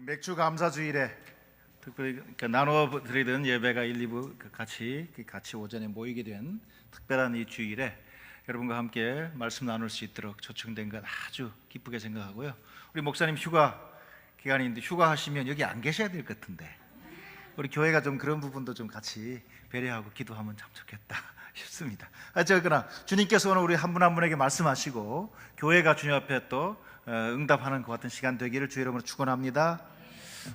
맥주 감사 주일에 특별히 나눠 드리던 예배가 1, 2부 같이 오전에 모이게 된 특별한 이 주일에 여러분과 함께 말씀 나눌 수 있도록 초청된 것 아주 기쁘게 생각하고요. 우리 목사님 휴가 기간인데 휴가하시면 여기 안 계셔야 될 것 같은데 우리 교회가 좀 그런 부분도 좀 같이 배려하고 기도하면 참 좋겠다 싶습니다. 어쨌거나 주님께서 오늘 우리 한 분 한 분에게 말씀하시고 교회가 주님 앞에 또 응답하는 것 같은 시간 되기를 주 이름으로 축원합니다.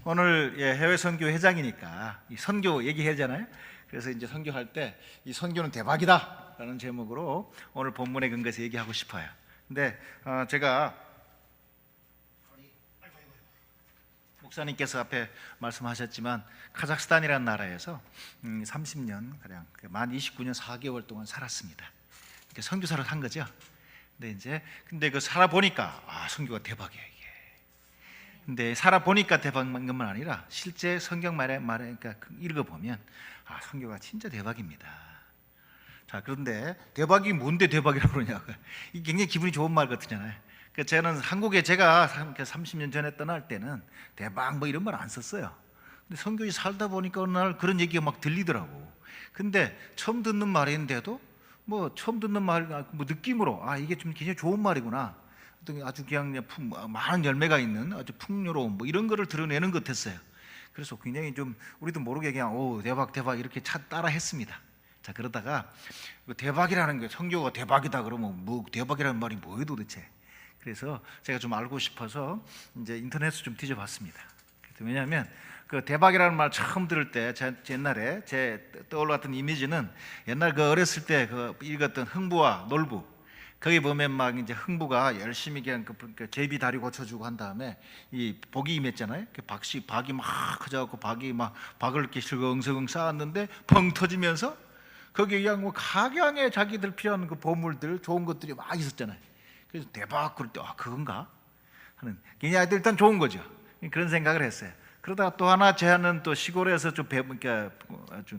오늘 해외 선교 회장이니까 이 선교 얘기하잖아요. 그래서 이제 선교할 때 이 선교는 대박이다라는 제목으로 오늘 본문의 근거에서 얘기하고 싶어요. 근데 제가 목사님께서 앞에 말씀하셨지만 카자흐스탄이라는 나라에서 30년 가량 만 29년 4개월 동안 살았습니다. 선교사를 한 거죠. 근데 그 살아 보니까 선교가 대박이에요. 이게. 근데 살아 보니까 대박인 것만 아니라 실제 성경 말에 그러니까 읽어 보면 선교가 진짜 대박입니다. 자, 그런데 대박이 뭔데 대박이라고 그러냐고. 이게 굉장히 기분이 좋은 말 같잖아요. 저는 한국에 제가 30년 전에 떠날 때는 대박 뭐 이런 말 안 썼어요. 근데 선교에 살다 보니까 어느 날 그런 얘기가 막 들리더라고. 근데 처음 듣는 말인데도 뭐 처음 듣는 말 뭐 느낌으로 이게 좀 굉장히 좋은 말이구나. 아주 그냥 많은 열매가 있는 아주 풍요로운 뭐 이런 거를 드러내는 것 같았어요. 그래서 굉장히 좀 우리도 모르게 그냥 오 대박 이렇게 따라 했습니다. 자, 그러다가 대박이라는 게 선교가 대박이다 그러면 뭐 대박이라는 말이 뭐예요 도대체? 그래서 제가 좀 알고 싶어서 이제 인터넷을 좀 뒤져봤습니다. 왜냐하면 그 대박이라는 말 처음 들을 때 옛날에 제 떠올랐던 이미지는 옛날 그 어렸을 때 그 읽었던 흥부와 놀부, 거기 보면 막 이제 흥부가 열심히 그냥 그 제비 다리 고쳐주고 한 다음에 이 복이 임했잖아요. 박이 막 커져갖고 박을 이렇게 슬렁슬렁 쌓았는데 펑 터지면서 거기 그냥 뭐 각양의 자기들 필요한 그 보물들 좋은 것들이 막 있었잖아요. 그래서 대박 그럴 때 그건가 하는 굉장히 일단 좋은 거죠. 그런 생각을 했어요. 그러다가 또 하나 제는 또 시골에서 좀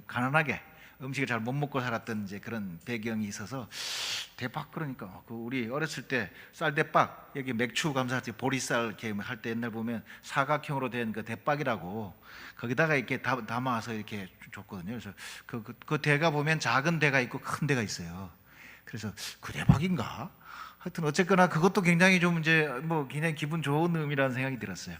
가난하게 음식을 잘 못 먹고 살았던 이제 그런 배경이 있어서 대박 그러니까 우리 어렸을 때 쌀대박 여기 맥주 감사할 때 보리쌀 이렇게 할 때 옛날 보면 사각형으로 된 그 대박이라고 거기다가 이렇게 담아서 이렇게 줬거든요. 그래서 그 대가 보면 작은 대가 있고 큰 대가 있어요. 그래서 그 대박인가? 하여튼 어쨌거나 그것도 굉장히 좀 이제 뭐 굉장히 기분 좋은 의미라는 생각이 들었어요.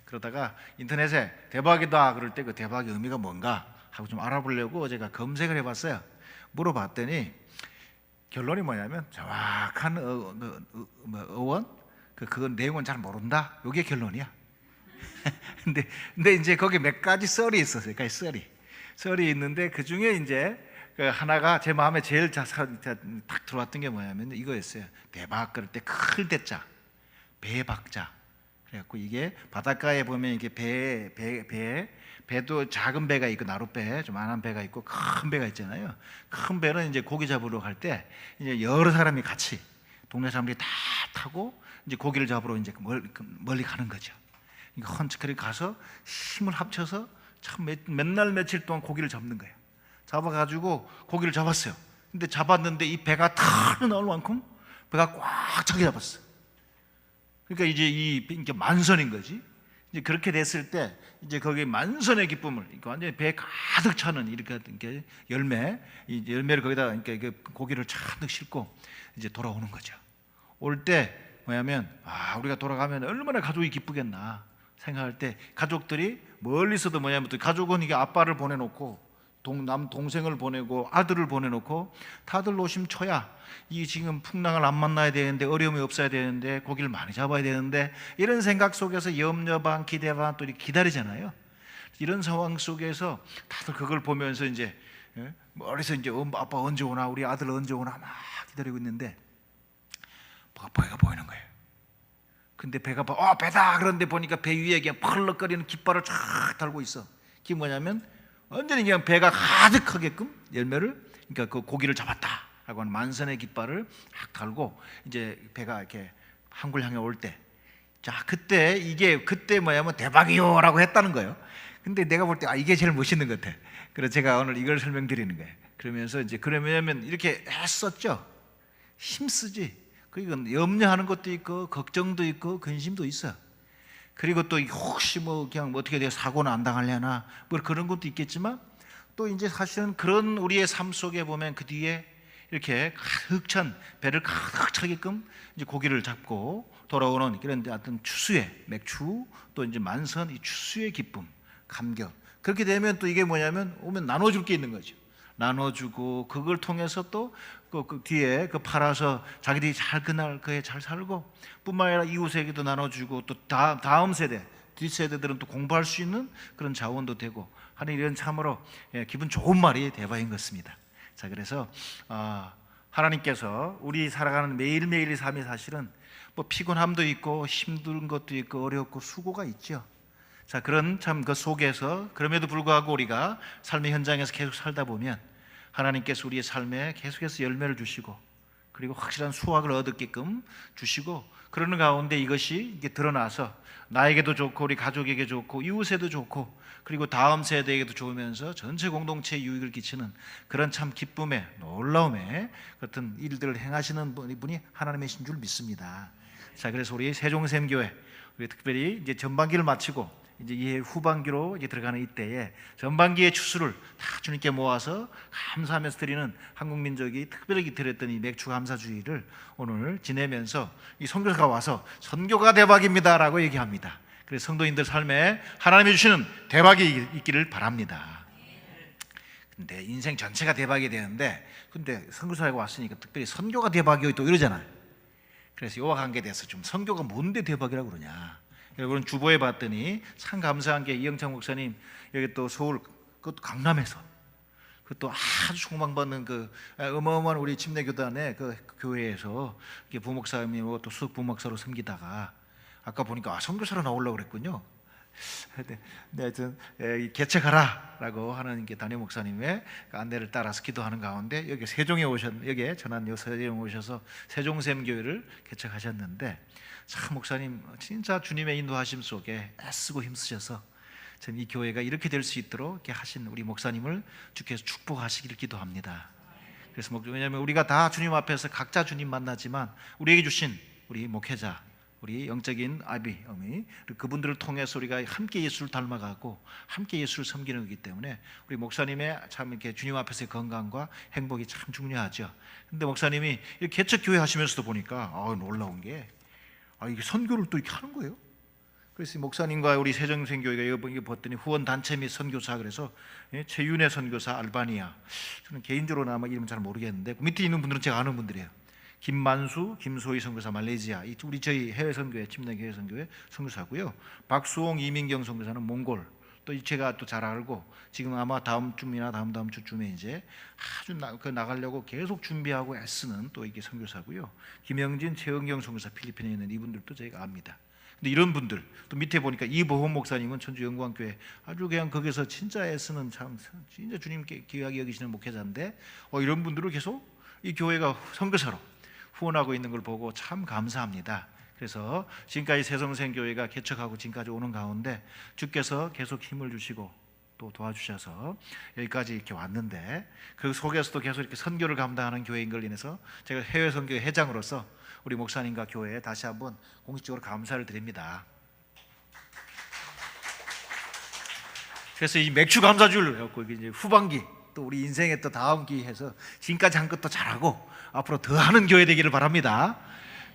그러다가 인터넷에 대박이다 그럴 때 그 대박의 의미가 뭔가 하고 좀 알아보려고 제가 검색을 해봤어요. 물어봤더니 결론이 뭐냐면 정확한 어원 그건 내용은 잘 모른다. 이게 결론이야. 근데 이제 거기 몇 가지 썰이 있었어요. 썰이 있는데 그 중에 이제 그 하나가 제 마음에 제일 딱 들어왔던 게 뭐냐면 이거였어요. 대박 그럴 때 클 대자, 배박자. 그래갖고 이게 바닷가에 보면 이게 배도 작은 배가 있고 나룻배, 좀 안한 배가 있고 큰 배가 있잖아요. 큰 배는 이제 고기 잡으러 갈 때 이제 여러 사람이 같이 동네 사람들이 다 타고 이제 고기를 잡으러 이제 멀리 가는 거죠. 헌치크리 가서 힘을 합쳐서 참 몇날 며칠 동안 고기를 잡는 거예요. 잡아가지고 고기를 잡았어요. 근데 잡았는데 이 배가 다 나올 만큼 배가 꽉 차게 잡았어. 그러니까 이제 이게 만선인 거지. 이제 그렇게 됐을 때 이제 거기 만선의 기쁨을 완전히 배 가득 차는 이렇게 이 열매를 거기다 이렇게 고기를 잔뜩 싣고 이제 돌아오는 거죠. 올 때 뭐냐면 우리가 돌아가면 얼마나 가족이 기쁘겠나 생각할 때 가족들이 멀리서도 뭐냐면 또 가족은 이게 아빠를 보내놓고 동생을 보내고 아들을 보내놓고 다들 노심초야 이 지금 풍랑을 안 만나야 되는데 어려움이 없어야 되는데 고기를 많이 잡아야 되는데 이런 생각 속에서 염려 반 기대 반 또 기다리잖아요. 이런 상황 속에서 다들 그걸 보면서 이제 머리서 이제 아빠 언제 오나 우리 아들 언제 오나 막 기다리고 있는데 배가 보이는 거예요. 근데 배가 배다 그런데 보니까 배 위에 그냥 펄럭거리는 깃발을 쫙 달고 있어. 그게 뭐냐면 완전히 그냥 배가 가득하게끔 열매를 그러니까 그 고기를 잡았다라고 하는 만선의 깃발을 딱 달고 이제 배가 이렇게 항구를 향해 올 때, 자 그때 뭐냐면 대박이요라고 했다는 거예요. 근데 내가 볼 때 이게 제일 멋있는 것 같아. 그래서 제가 오늘 이걸 설명드리는 거예요. 그러면서 이제 그러면 이렇게 애썼죠. 힘쓰지. 그러니까 염려하는 것도 있고 걱정도 있고 근심도 있어. 그리고 또 혹시 뭐 그냥 뭐 어떻게 돼서 사고는 안 당하려나 뭐 그런 것도 있겠지만, 또 이제 사실은 그런 우리의 삶 속에 보면 그 뒤에 이렇게 가득 찬 배를 가득 차게끔 이제 고기를 잡고 돌아오는 이런 어떤 추수의 맥주, 또 이제 만선 이 추수의 기쁨, 감격. 그렇게 되면 또 이게 뭐냐면 오면 나눠줄 게 있는 거죠. 나눠주고 그걸 통해서 또 그 뒤에 그 팔아서 자기들이 잘 그날 그에 잘 살고, 뿐만 아니라 이웃에게도 나눠주고, 또 다음 세대 뒷세대들은 또 공부할 수 있는 그런 자원도 되고 하는, 이런 참으로 기분 좋은 말이 대박인 것입니다. 자, 그래서 하나님께서 우리 살아가는 매일매일의 삶이 사실은 뭐 피곤함도 있고 힘든 것도 있고 어렵고 수고가 있죠. 자, 그런 참 그 속에서 그럼에도 불구하고 우리가 삶의 현장에서 계속 살다 보면 하나님께서 우리의 삶에 계속해서 열매를 주시고, 그리고 확실한 수확을 얻게끔 주시고, 그러는 가운데 이것이 이게 드러나서 나에게도 좋고 우리 가족에게 좋고 이웃에도 좋고 그리고 다음 세대에게도 좋으면서 전체 공동체에 유익을 끼치는 그런 참 기쁨의 놀라움의 같은 일들을 행하시는 분이 하나님이신 줄 믿습니다. 자, 그래서 우리 세종샘교회 우리 특별히 이제 전반기를 마치고 이제 이 후반기로 이제 들어가는 이때에 전반기의 추수를 다 주님께 모아서 감사하면서 드리는 한국 민족이 특별히 드렸던 이 맥주 감사주의를 오늘 지내면서 이 선교사가 와서 선교가 대박입니다라고 얘기합니다. 그래서 성도인들 삶에 하나님이 주시는 대박이 있기를 바랍니다. 근데 인생 전체가 대박이 되는데, 근데 선교사가 왔으니까 특별히 선교가 대박이요 또 이러잖아요. 그래서 이와 관계돼서 좀 선교가 뭔데 대박이라고 그러냐, 여러분 주보에 봤더니 참 감사한 게 이영창 목사님 여기 또 서울, 그것도 강남에서 그것도 아주 총망받는 그 어마어마한 우리 침례교단의 그 교회에서 부목사님이고 또 수석 부목사로 섬기다가 아까 보니까 선교사로 나오려고 그랬군요. 네, 하여튼 개척하라라고 하는 게 담임 목사님의 안내를 따라서 기도하는 가운데 여기 세종에 여기 전안 세종에 오셔서 세종샘교회를 개척하셨는데, 참 목사님 진짜 주님의 인도하심 속에 애쓰고 힘쓰셔서 참 이 교회가 이렇게 될 수 있도록 이렇게 하신 우리 목사님을 주께서 축복하시기를 기도합니다. 그래서 왜냐하면 우리가 다 주님 앞에서 각자 주님 만나지만 우리에게 주신 우리 목회자, 우리 영적인 아비, 어미, 그분들을 통해서 우리가 함께 예수를 닮아가고 함께 예수를 섬기는 거기 때문에 우리 목사님의 참 이렇게 주님 앞에서의 건강과 행복이 참 중요하죠. 근데 목사님이 개척 교회 하시면서도 보니까 놀라운 게 이게 선교를 또 이렇게 하는 거예요. 그래서 목사님과 우리 세종샘교회가 이거 봤더니 후원 단체 및 선교사, 그래서 최윤혜 선교사 알바니아, 저는 개인적으로는 아마 이름 잘 모르겠는데 그 밑에 있는 분들은 제가 아는 분들이에요. 김만수, 김소희 선교사 말레이시아, 우리 저희 해외 선교회 침례교회 선교회 선교사고요. 박수홍, 이민경 선교사는 몽골, 또 제가 또 잘 알고 지금 아마 다음 주나 다음 주쯤에 이제 아주 나가려고 계속 준비하고 애쓰는 또 이게 선교사고요. 김영진, 최은경 선교사 필리핀에 있는 이분들도 저희가 압니다. 근데 이런 분들 또 밑에 보니까 이보험 목사님은 천주 영광교회 아주 그냥 거기서 진짜 애쓰는 참 진짜 주님께 귀하게 여기시는 목회자인데 이런 분들을 계속 이 교회가 선교사로 후원하고 있는 걸 보고 참 감사합니다. 그래서 지금까지 세종샘교회가 개척하고 지금까지 오는 가운데 주께서 계속 힘을 주시고 또 도와주셔서 여기까지 이렇게 왔는데, 그 속에서도 계속 이렇게 선교를 감당하는 교회인 걸 인해서 제가 해외 선교회 회장으로서 우리 목사님과 교회에 다시 한번 공식적으로 감사를 드립니다. 그래서 이 맥주 감사주를 해갖고 이제 후반기 또 우리 인생의 또 다음 기회에서 지금까지 한 것도 잘하고 앞으로 더 하는 교회 되기를 바랍니다.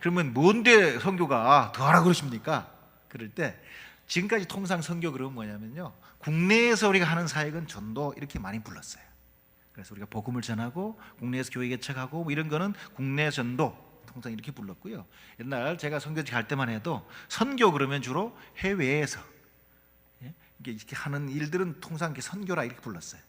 그러면 뭔데 선교가 더 하라 그러십니까? 그럴 때 지금까지 통상 선교 그러면 뭐냐면요, 국내에서 우리가 하는 사역은 전도 이렇게 많이 불렀어요. 그래서 우리가 복음을 전하고 국내에서 교회 개척하고 뭐 이런 거는 국내 전도 통상 이렇게 불렀고요. 옛날 제가 선교지 갈 때만 해도 선교 그러면 주로 해외에서 이렇게 하는 일들은 통상 이렇게 선교라 이렇게 불렀어요.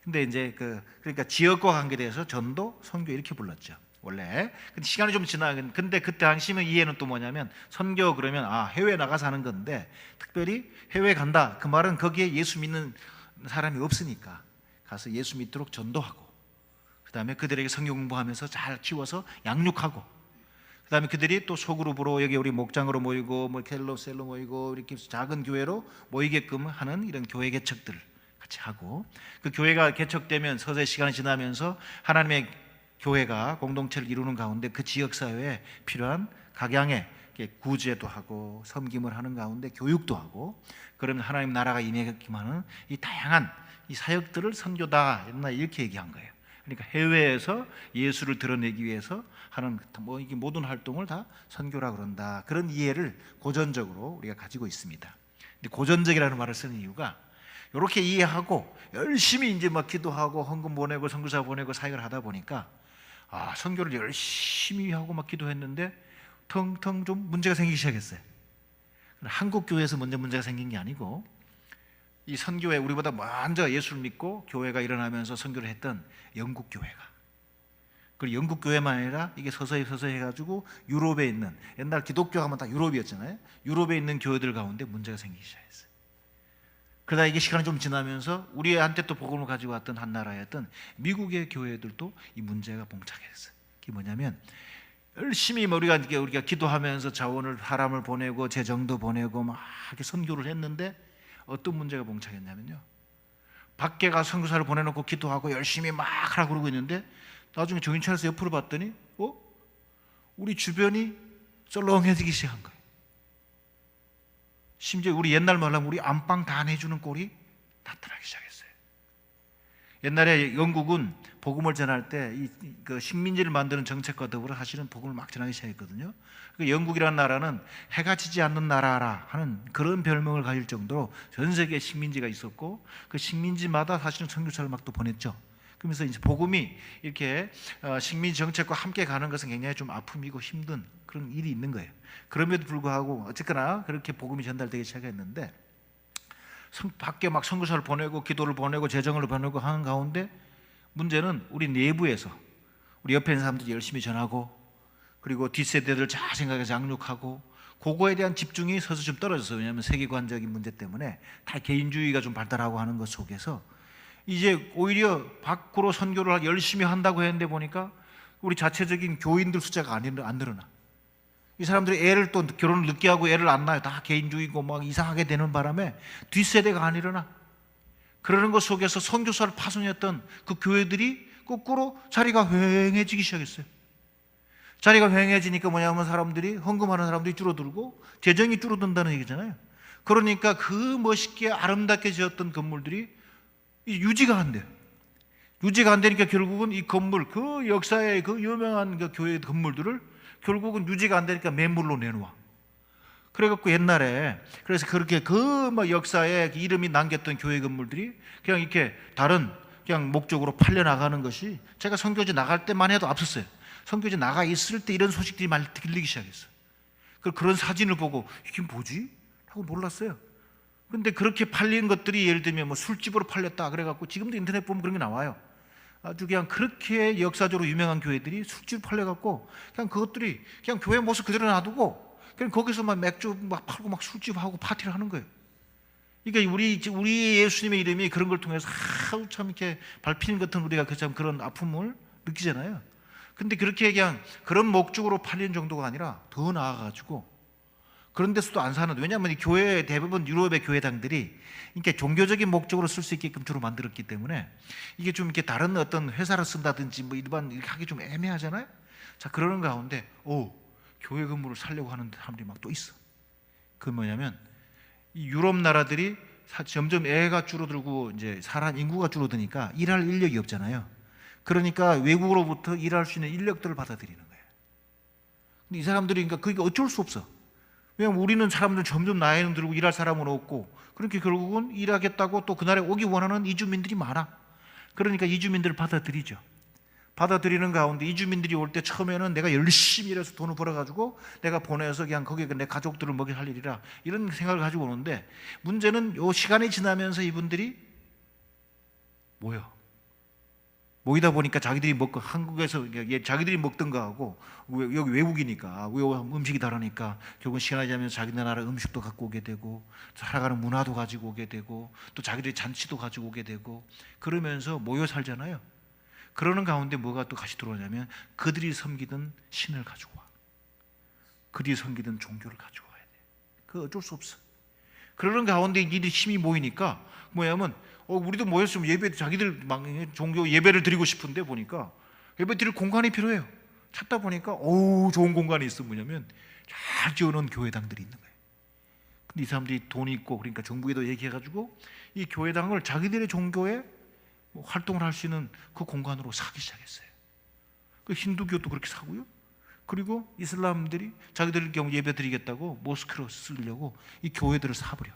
근데 이제 그러니까 지역과 관계돼서 전도, 선교 이렇게 불렀죠 원래. 근데 시간이 좀 근데 그때 당시면 이해는 또 뭐냐면 선교 그러면 해외 나가서 하는 건데, 특별히 해외 간다 그 말은 거기에 예수 믿는 사람이 없으니까 가서 예수 믿도록 전도하고, 그 다음에 그들에게 성경 공부하면서 잘 키워서 양육하고, 그 다음에 그들이 또 소그룹으로 여기 우리 목장으로 모이고 뭐 셀로 모이고 이렇게 작은 교회로 모이게끔 하는 이런 교회 개척들 같이 하고, 그 교회가 개척되면 서서히 시간이 지나면서 하나님의 교회가 공동체를 이루는 가운데 그 지역사회에 필요한 각양의 구제도 하고 섬김을 하는 가운데 교육도 하고, 그러면 하나님 나라가 임하기만은 이 다양한 이 사역들을 선교다, 옛날 이렇게 얘기한 거예요. 그러니까 해외에서 예수를 드러내기 위해서 하는 뭐 이게 모든 활동을 다 선교라 그런다, 그런 이해를 고전적으로 우리가 가지고 있습니다. 근데 고전적이라는 말을 쓰는 이유가 이렇게 이해하고 열심히 이제 막 기도하고 헌금 보내고 선교사 보내고 사역을 하다 보니까 선교를 열심히 하고 막 기도했는데 텅텅 좀 문제가 생기기 시작했어요. 한국 교회에서 먼저 문제가 생긴 게 아니고 이 선교회, 우리보다 먼저 예수를 믿고 교회가 일어나면서 선교를 했던 영국 교회가, 그리고 영국 교회만 아니라 이게 서서히 해가지고 유럽에 있는, 옛날 기독교 하면 다 유럽이었잖아요. 유럽에 있는 교회들 가운데 문제가 생기기 시작했어요. 그러다 이게 시간이 좀 지나면서 우리한테 또 복음을 가지고 왔던 한 나라였던 미국의 교회들도 이 문제가 봉착했어요. 그게 뭐냐면 열심히 우리가 기도하면서 자원을, 사람을 보내고 재정도 보내고 막 이렇게 선교를 했는데 어떤 문제가 봉착했냐면요, 밖에 가서 선교사를 보내놓고 기도하고 열심히 막 하라고 그러고 있는데 나중에 정신 차려서 옆으로 봤더니 우리 주변이 썰렁해지기 시작한 거예요. 심지어 우리 옛날 말로 하면 우리 안방 다 내주는 꼴이 나타나기 시작했어요. 옛날에 영국은 복음을 전할 때 그 식민지를 만드는 정책과 더불어 사실은 복음을 막 전하기 시작했거든요. 영국이라는 나라는 해가 지지 않는 나라라 하는 그런 별명을 가질 정도로 전 세계에 식민지가 있었고, 그 식민지마다 사실은 선교사를 막 또 보냈죠. 그러면서 이제 복음이 이렇게 식민지 정책과 함께 가는 것은 굉장히 좀 아픔이고 힘든 그런 일이 있는 거예요. 그럼에도 불구하고 어쨌거나 그렇게 복음이 전달되기 시작했는데, 밖에 막 선교사를 보내고 기도를 보내고 재정을 보내고 하는 가운데 문제는 우리 내부에서 우리 옆에 있는 사람들이 열심히 전하고, 그리고 뒷세대들 잘 생각해서 양육하고, 그거에 대한 집중이 서서 좀 떨어졌어요. 왜냐하면 세계관적인 문제 때문에 다 개인주의가 좀 발달하고 하는 것 속에서 이제 오히려 밖으로 선교를 열심히 한다고 했는데 보니까 우리 자체적인 교인들 숫자가 안 늘어나. 이 사람들이 애를 또 결혼을 늦게 하고 애를 안 낳아요. 다 개인주의고 막 이상하게 되는 바람에 뒷세대가 안 일어나. 그러는 것 속에서 선교사를 파송했던 그 교회들이 거꾸로 자리가 휑해지기 시작했어요. 자리가 휑해지니까 뭐냐면 사람들이, 헌금하는 사람들이 줄어들고 재정이 줄어든다는 얘기잖아요. 그러니까 그 멋있게 아름답게 지었던 건물들이 유지가 안 돼요. 유지가 안 되니까 결국은 이 건물, 그 역사의 그 유명한 그 교회 건물들을 결국은 유지가 안 되니까 매물로 내놓아. 그래갖고 옛날에, 그래서 그렇게 그 뭐 역사에 이름이 남겼던 교회 건물들이 그냥 이렇게 다른 그냥 목적으로 팔려 나가는 것이, 제가 선교지 나갈 때만 해도 앞섰어요. 선교지 나가 있을 때 이런 소식들이 많이 들리기 시작했어요. 그런 사진을 보고 이게 뭐지? 하고 놀랐어요. 근데 그렇게 팔린 것들이 예를 들면 뭐 술집으로 팔렸다 그래갖고 지금도 인터넷 보면 그런 게 나와요. 아주 그냥 그렇게 역사적으로 유명한 교회들이 술집으로 팔려갖고 그냥 그것들이 그냥 교회 모습 그대로 놔두고 그냥 거기서 막 맥주 막 팔고 막 술집하고 파티를 하는 거예요. 그러니까 우리 예수님의 이름이 그런 걸 통해서 참 이렇게 밟히는 것 같은 우리가 참 그런 아픔을 느끼잖아요. 근데 그렇게 그냥 그런 목적으로 팔리는 정도가 아니라 더 나아가지고 그런 데서도 안 사는, 왜냐하면 이 교회 대부분 유럽의 교회당들이 이렇게 종교적인 목적으로 쓸 수 있게끔 주로 만들었기 때문에 이게 좀 이렇게 다른 어떤 회사를 쓴다든지 뭐 일반 이렇게 하기 좀 애매하잖아요. 자, 그러는 가운데 교회 건물을 살려고 하는 사람들이 막 또 있어. 그 뭐냐면 이 유럽 나라들이 점점 애가 줄어들고 이제 사람 인구가 줄어드니까 일할 인력이 없잖아요. 그러니까 외국으로부터 일할 수 있는 인력들을 받아들이는 거예요. 근데 이 사람들이 그러니까 그게 어쩔 수 없어. 왜냐하면 우리는 사람들 점점 나이는 들고 일할 사람은 없고, 그렇게 결국은 일하겠다고 또 그날에 오기 원하는 이주민들이 많아. 그러니까 이주민들을 받아들이죠. 받아들이는 가운데 이주민들이 올 때 처음에는 내가 열심히 일해서 돈을 벌어가지고 내가 보내서 그냥 거기에 내 가족들을 먹여 할 일이라 이런 생각을 가지고 오는데, 문제는 요 시간이 지나면서 이분들이 모이다 보니까 자기들이 먹고, 한국에서 자기들이 먹던 거하고 여기 외국이니까 음식이 다르니까 결국은 시간이 지나면서 자기 나라 음식도 갖고 오게 되고 살아가는 문화도 가지고 오게 되고 또 자기들이 잔치도 가지고 오게 되고 그러면서 모여 살잖아요. 그러는 가운데 뭐가 또 같이 들어오냐면 그들이 섬기던 신을 가지고 와. 그들이 섬기던 종교를 가지고 와야 돼. 그거 어쩔 수 없어. 그러는 가운데 이들이 힘이 모이니까 뭐냐면 우리도 모였으면 예배, 자기들 막 종교 예배를 드리고 싶은데 보니까 예배 드릴 공간이 필요해요. 찾다 보니까 좋은 공간이 있어. 뭐냐면 잘 지어놓은 교회당들이 있는 거예요. 근데 이 사람들이 돈이 있고 그러니까 정부에도 얘기해가지고 이 교회당을 자기들의 종교에 활동을 할 수 있는 그 공간으로 사기 시작했어요. 그 힌두교도 그렇게 사고요. 그리고 이슬람들이 자기들 경우 예배 드리겠다고 모스크로 쓰려고 이 교회들을 사버려.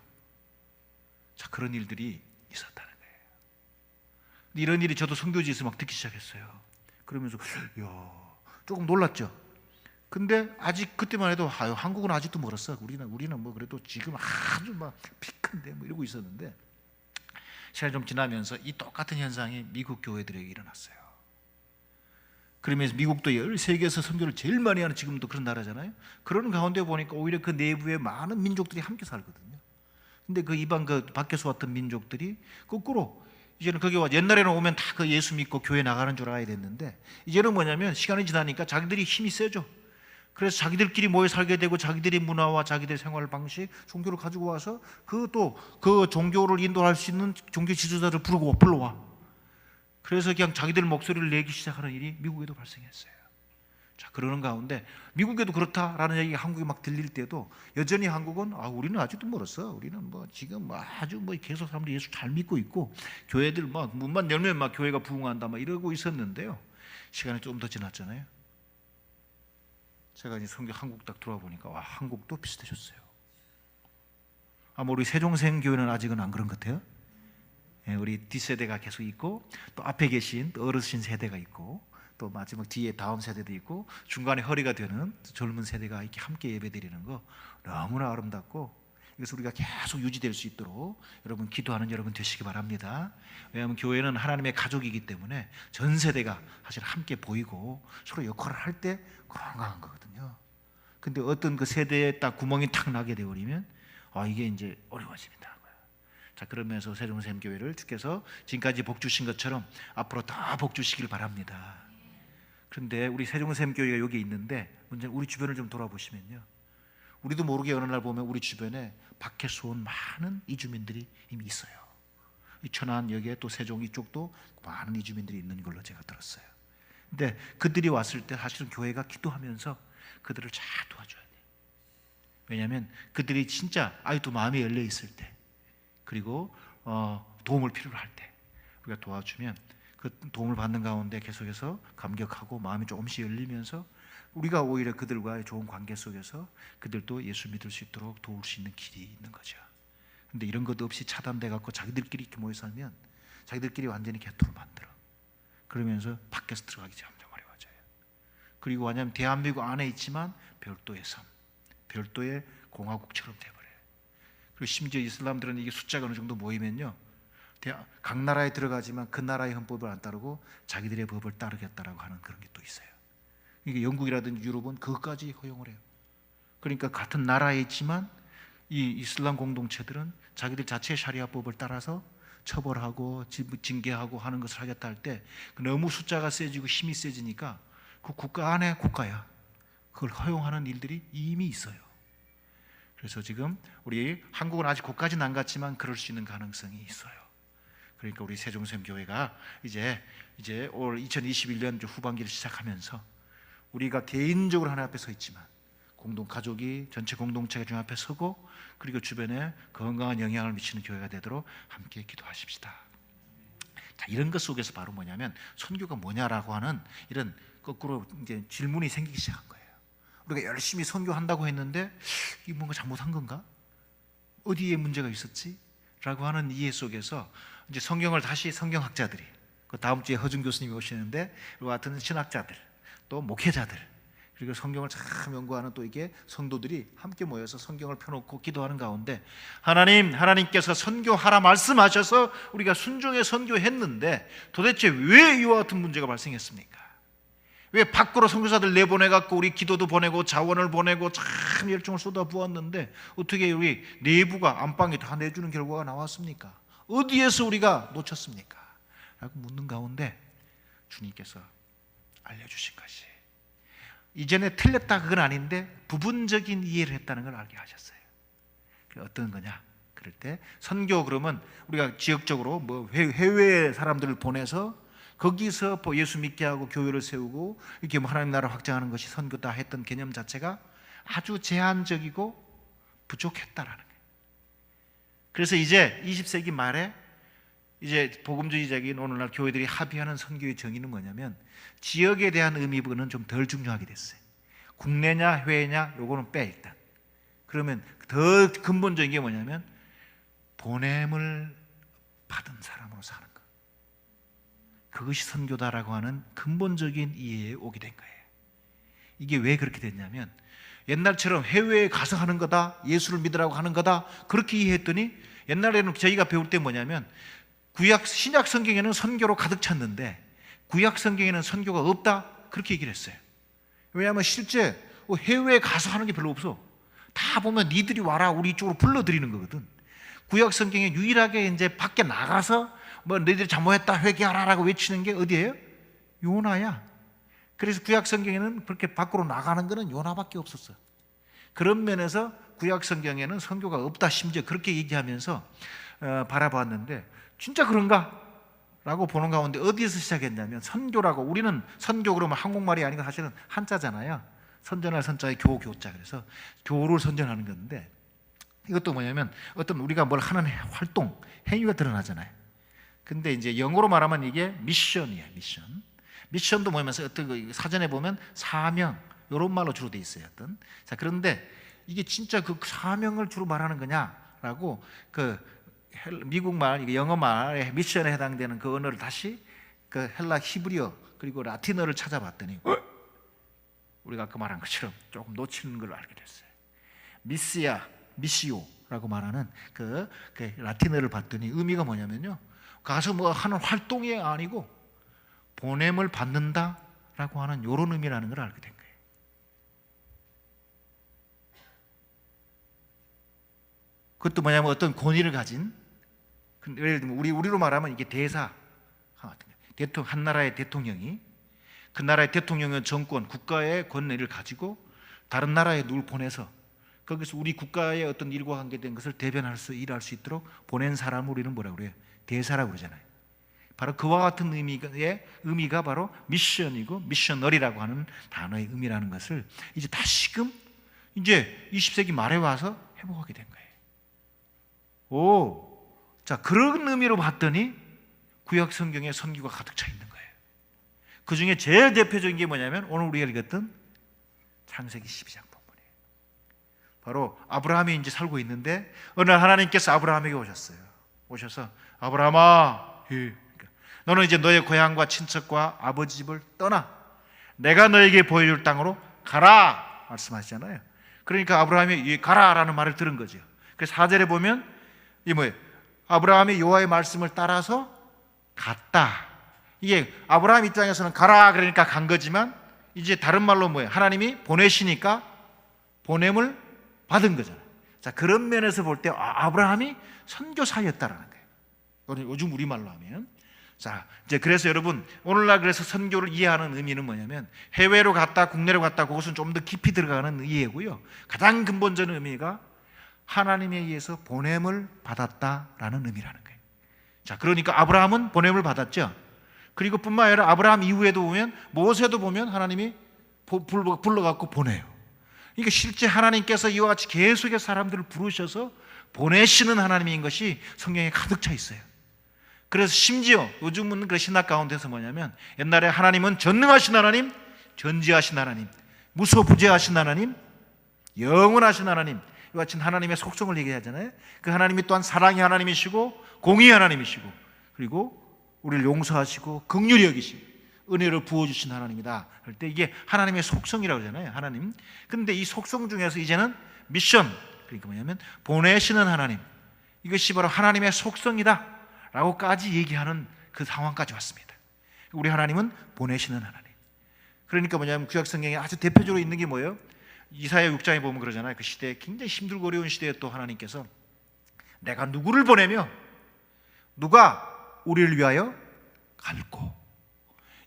자, 그런 일들이 있었다는 거예요. 이런 일이 저도 선교지에서 막 듣기 시작했어요. 그러면서 조금 놀랐죠. 근데 아직 그때만 해도 한국은 아직도 멀었어. 우리는 뭐 그래도 지금 아주 막 피크인데 뭐 이러고 있었는데 시간이 좀 지나면서 이 똑같은 현상이 미국 교회들에게 일어났어요. 그러면서 미국도 세계에서 선교를 제일 많이 하는 지금도 그런 나라잖아요. 그런 가운데 보니까 오히려 그 내부에 많은 민족들이 함께 살거든요. 근데 그 이방 그 밖에서 왔던 민족들이 거꾸로 이제는 거기 와 옛날에는 오면 다 그 예수 믿고 교회 나가는 줄 알아야 됐는데 이제는 뭐냐면 시간이 지나니까 자기들이 힘이 세죠. 그래서 자기들끼리 모여 살게 되고 자기들의 문화와 자기들의 생활 방식, 종교를 가지고 와서 그 종교를 인도할 수 있는 종교 지도자를 불러와. 그래서 그냥 자기들 목소리를 내기 시작하는 일이 미국에도 발생했어요. 자, 그러는 가운데 미국에도 그렇다라는 얘기가 한국에 막 들릴 때도 여전히 한국은 우리는 아직도 멀었어. 우리는 뭐 지금 아주 계속 사람들이 예수 잘 믿고 있고 교회들 문만 열면 교회가 부흥한다 이러고 있었는데요. 시간이 좀 더 지났잖아요. 제가 이제 한국 딱 들어와 보니까 한국도 비슷해졌어요. 우리 세종생 교회는 아직은 안 그런 것 같아요. 우리 뒷세대가 계속 있고 또 앞에 계신 또 어르신 세대가 있고 또 마지막 뒤에 다음 세대도 있고 중간에 허리가 되는 젊은 세대가 이렇게 함께 예배드리는 거 너무나 아름답고 이것을 우리가 계속 유지될 수 있도록 여러분 기도하는 여러분 되시기 바랍니다. 왜냐하면 교회는 하나님의 가족이기 때문에 전 세대가 사실 함께 보이고 서로 역할을 할 때 건강한 거거든요. 근데 어떤 그 세대에 딱 구멍이 탁 나게 되어버리면 이게 이제 어려워집니다. 자, 그러면서 세종샘교회를 주께서 지금까지 복 주신 것처럼 앞으로 더 복 주시길 바랍니다. 그런데 우리 세종샘교회가 여기 있는데 문제는 우리 주변을 좀 돌아보시면요, 우리도 모르게 어느 날 보면 우리 주변에 밖에서 온 많은 이주민들이 이미 있어요. 이 천안 여기에 또 세종 이쪽도 많은 이주민들이 있는 걸로 제가 들었어요. 근데 그들이 왔을 때 사실은 교회가 기도하면서 그들을 잘 도와줘야 돼요. 왜냐하면 그들이 진짜 아직도 마음이 열려 있을 때 그리고 도움을 필요로 할 때 우리가 도와주면 그 도움을 받는 가운데 계속해서 감격하고 마음이 조금씩 열리면서 우리가 오히려 그들과의 좋은 관계 속에서 그들도 예수 믿을 수 있도록 도울 수 있는 길이 있는 거죠. 근데 이런 것 없이 차단돼 갖고 자기들끼리 이렇게 모여 살면 자기들끼리 완전히 개토를 만들어. 그러면서 밖에서 들어가기 점점 어려워져요. 그리고 왜냐하면 대한민국 안에 있지만 별도의 섬, 별도의 공화국처럼 돼버려요. 그리고 심지어 이슬람들은 이게 숫자가 어느 정도 모이면요, 각 나라에 들어가지만 그 나라의 헌법을 안 따르고 자기들의 법을 따르겠다라고 하는 그런 게 또 있어요. 이게 영국이라든지 유럽은 그것까지 허용을 해요. 그러니까 같은 나라에 있지만 이 이슬람 공동체들은 자기들 자체의 샤리아법을 따라서 처벌하고 징계하고 하는 것을 하겠다 할 때 너무 숫자가 세지고 힘이 세지니까 그 국가 안에 국가야 그걸 허용하는 일들이 이미 있어요. 그래서 지금 우리 한국은 아직 거기까지는 안 갔지만 그럴 수 있는 가능성이 있어요. 그러니까 우리 세종샘교회가 이제 올 2021년 후반기를 시작하면서 우리가 개인적으로 하나님 앞에 서 있지만 가족이 전체 공동체가 주님 앞에 서고 그리고 주변에 건강한 영향을 미치는 교회가 되도록 함께 기도하십시다. 자, 이런 것 속에서 바로 뭐냐면 선교가 뭐냐라고 하는 이런 거꾸로 이제 질문이 생기기 시작한 거예요. 우리가 열심히 선교한다고 했는데 이게 뭔가 잘못한 건가? 어디에 문제가 있었지? 라고 하는 이해 속에서 이제 성경을 다시 성경학자들이 그 다음 주에 허준 교수님이 오시는데 이와 같은 신학자들 또 목회자들 그리고 성경을 참 연구하는 또 이게 성도들이 함께 모여서 성경을 펴놓고 기도하는 가운데 하나님께서 선교하라 말씀하셔서 우리가 순종해 선교했는데 도대체 왜 이와 같은 문제가 발생했습니까? 왜 밖으로 선교사들 내보내갖고 우리 기도도 보내고 자원을 보내고 참 열정을 쏟아부었는데 어떻게 우리 내부가 안방이 다 내주는 결과가 나왔습니까? 어디에서 우리가 놓쳤습니까? 라고 묻는 가운데 주님께서 알려주신 것이 이전에 틀렸다 그건 아닌데 부분적인 이해를 했다는 걸 알게 하셨어요. 어떤 거냐? 그럴 때 선교 그러면 우리가 지역적으로 뭐 해외 사람들을 보내서 거기서 예수 믿게 하고 교회를 세우고 이렇게 하나님 나라를 확장하는 것이 선교다 했던 개념 자체가 아주 제한적이고 부족했다라는 거예요. 그래서 이제 20세기 말에 이제 복음주의적인 오늘날 교회들이 합의하는 선교의 정의는 뭐냐면 지역에 대한 의미는 좀 덜 중요하게 됐어요. 국내냐 해외냐 요거는 빼 일단. 그러면 더 근본적인 게 뭐냐면 보냄을 받은 사람으로 사는 것. 그것이 선교다라고 하는 근본적인 이해에 오게 된 거예요. 이게 왜 그렇게 됐냐면 옛날처럼 해외에 가서 하는 거다, 예수를 믿으라고 하는 거다 그렇게 이해했더니 옛날에는 저희가 배울 때 뭐냐면 신약 성경에는 선교로 가득 찼는데 구약 성경에는 선교가 없다 그렇게 얘기를 했어요. 왜냐하면 실제 해외에 가서 하는 게 별로 없어. 다 보면 니들이 와라 우리 이쪽으로 불러들이는 거거든. 구약 성경에 유일하게 이제 밖에 나가서 뭐 너희들이 잘못했다 회개하라라고 외치는 게 어디예요? 요나야. 그래서 구약 성경에는 그렇게 밖으로 나가는 거는 요나밖에 없었어. 그런 면에서 구약 성경에는 선교가 없다 심지어 그렇게 얘기하면서 바라봤는데 진짜 그런가? 라고 보는 가운데 어디에서 시작했냐면 선교라고, 우리는 선교 그러면 한국말이 아니고 사실은 한자잖아요. 선전할 선자에 교자. 그래서 교를 선전하는 건데 이것도 뭐냐면 어떤 우리가 뭘 하는 활동, 행위가 드러나잖아요. 근데 이제 영어로 말하면 이게 미션이에요. 미션도 뭐냐면서 어떤 사전에 보면 사명 이런 말로 주로 돼 있어요. 어떤. 자, 그런데 이게 진짜 그 사명을 주로 말하는 거냐라고 미국말, 영어말의 미션에 해당되는 그 언어를 다시 그 헬라 히브리어 그리고 라틴어를 찾아봤더니 우리가 아까 말한 것처럼 조금 놓치는 걸 알게 됐어요. 미시오라고 말하는 그 라틴어를 봤더니 의미가 뭐냐면요, 가서 뭐 하는 활동이 아니고 보냄을 받는다라고 하는 이런 의미라는 걸 알게 된 거예요. 그것도 뭐냐면 어떤 권위를 가진, 예를 들면 우리로 말하면 이게 대사, 한 나라의 대통령이 그 나라의 대통령의 정권, 국가의 권위를 가지고 다른 나라에 누굴 보내서 거기서 우리 국가의 어떤 일과 관계된 것을 대변할 수, 일할 수 있도록 보낸 사람을 우리는 뭐라고 그래요? 대사라고 그러잖아요. 바로 그와 같은 의미가 바로 미션이고 미셔너리라고 하는 단어의 의미라는 것을 이제 다시금 이제 20세기 말에 와서 회복하게 된 거예요. 자, 그런 의미로 봤더니 구약 성경에 선교가 가득 차 있는 거예요. 그 중에 제일 대표적인 게 뭐냐면 오늘 우리가 읽었던 창세기 12장 본문이에요. 바로 아브라함이 이제 살고 있는데 어느 날 하나님께서 아브라함에게 오셔서 아브라함아, 너는 이제 너의 고향과 친척과 아버지 집을 떠나 내가 너에게 보여줄 땅으로 가라 말씀하시잖아요. 그러니까 아브라함이 가라라는 말을 들은 거죠. 그래서 4절에 보면 이게 뭐예요? 아브라함이 여호와의 말씀을 따라서 갔다. 이게 아브라함 입장에서는 가라 그러니까 간 거지만 이제 다른 말로 뭐예요? 하나님이 보내시니까 보냄을 받은 거잖아요. 자, 그런 면에서 볼 때 아브라함이 선교사였다라는 거예요. 요즘 우리말로 하면. 자, 이제 그래서 여러분 오늘날 그래서 선교를 이해하는 의미는 뭐냐면 해외로 갔다 국내로 갔다 그것은 좀 더 깊이 들어가는 이해고요. 가장 근본적인 의미가 하나님에 의해서 보냄을 받았다라는 의미라는 거예요. 자, 그러니까 아브라함은 보냄을 받았죠. 그리고 뿐만 아니라 아브라함 이후에도 보면 모세도 보면 하나님이 불러갖고 보내요. 그러니까 실제 하나님께서 이와 같이 계속해서 사람들을 부르셔서 보내시는 하나님인 것이 성경에 가득 차 있어요. 그래서 심지어 요즘은 그 신학 가운데서 뭐냐면 옛날에 하나님은 전능하신 하나님, 전지하신 하나님, 무소부재하신 하나님, 영원하신 하나님, 이와 같은 하나님의 속성을 얘기하잖아요. 그 하나님이 또한 사랑의 하나님이시고 공의의 하나님이시고 그리고 우리를 용서하시고 긍휼히 여기시고 은혜를 부어주신 하나님이다 할 때 이게 하나님의 속성이라고 하잖아요. 하나님. 그런데 이 속성 중에서 이제는 미션, 그러니까 뭐냐면 보내시는 하나님, 이것이 바로 하나님의 속성이다 라고까지 얘기하는 그 상황까지 왔습니다. 우리 하나님은 보내시는 하나님. 그러니까 뭐냐면 구약 성경에 아주 대표적으로 있는 게 뭐예요? 이사야 6장에 보면 그러잖아요. 그 시대에 굉장히 힘들고 어려운 시대에 또 하나님께서 내가 누구를 보내며 누가 우리를 위하여 갈고,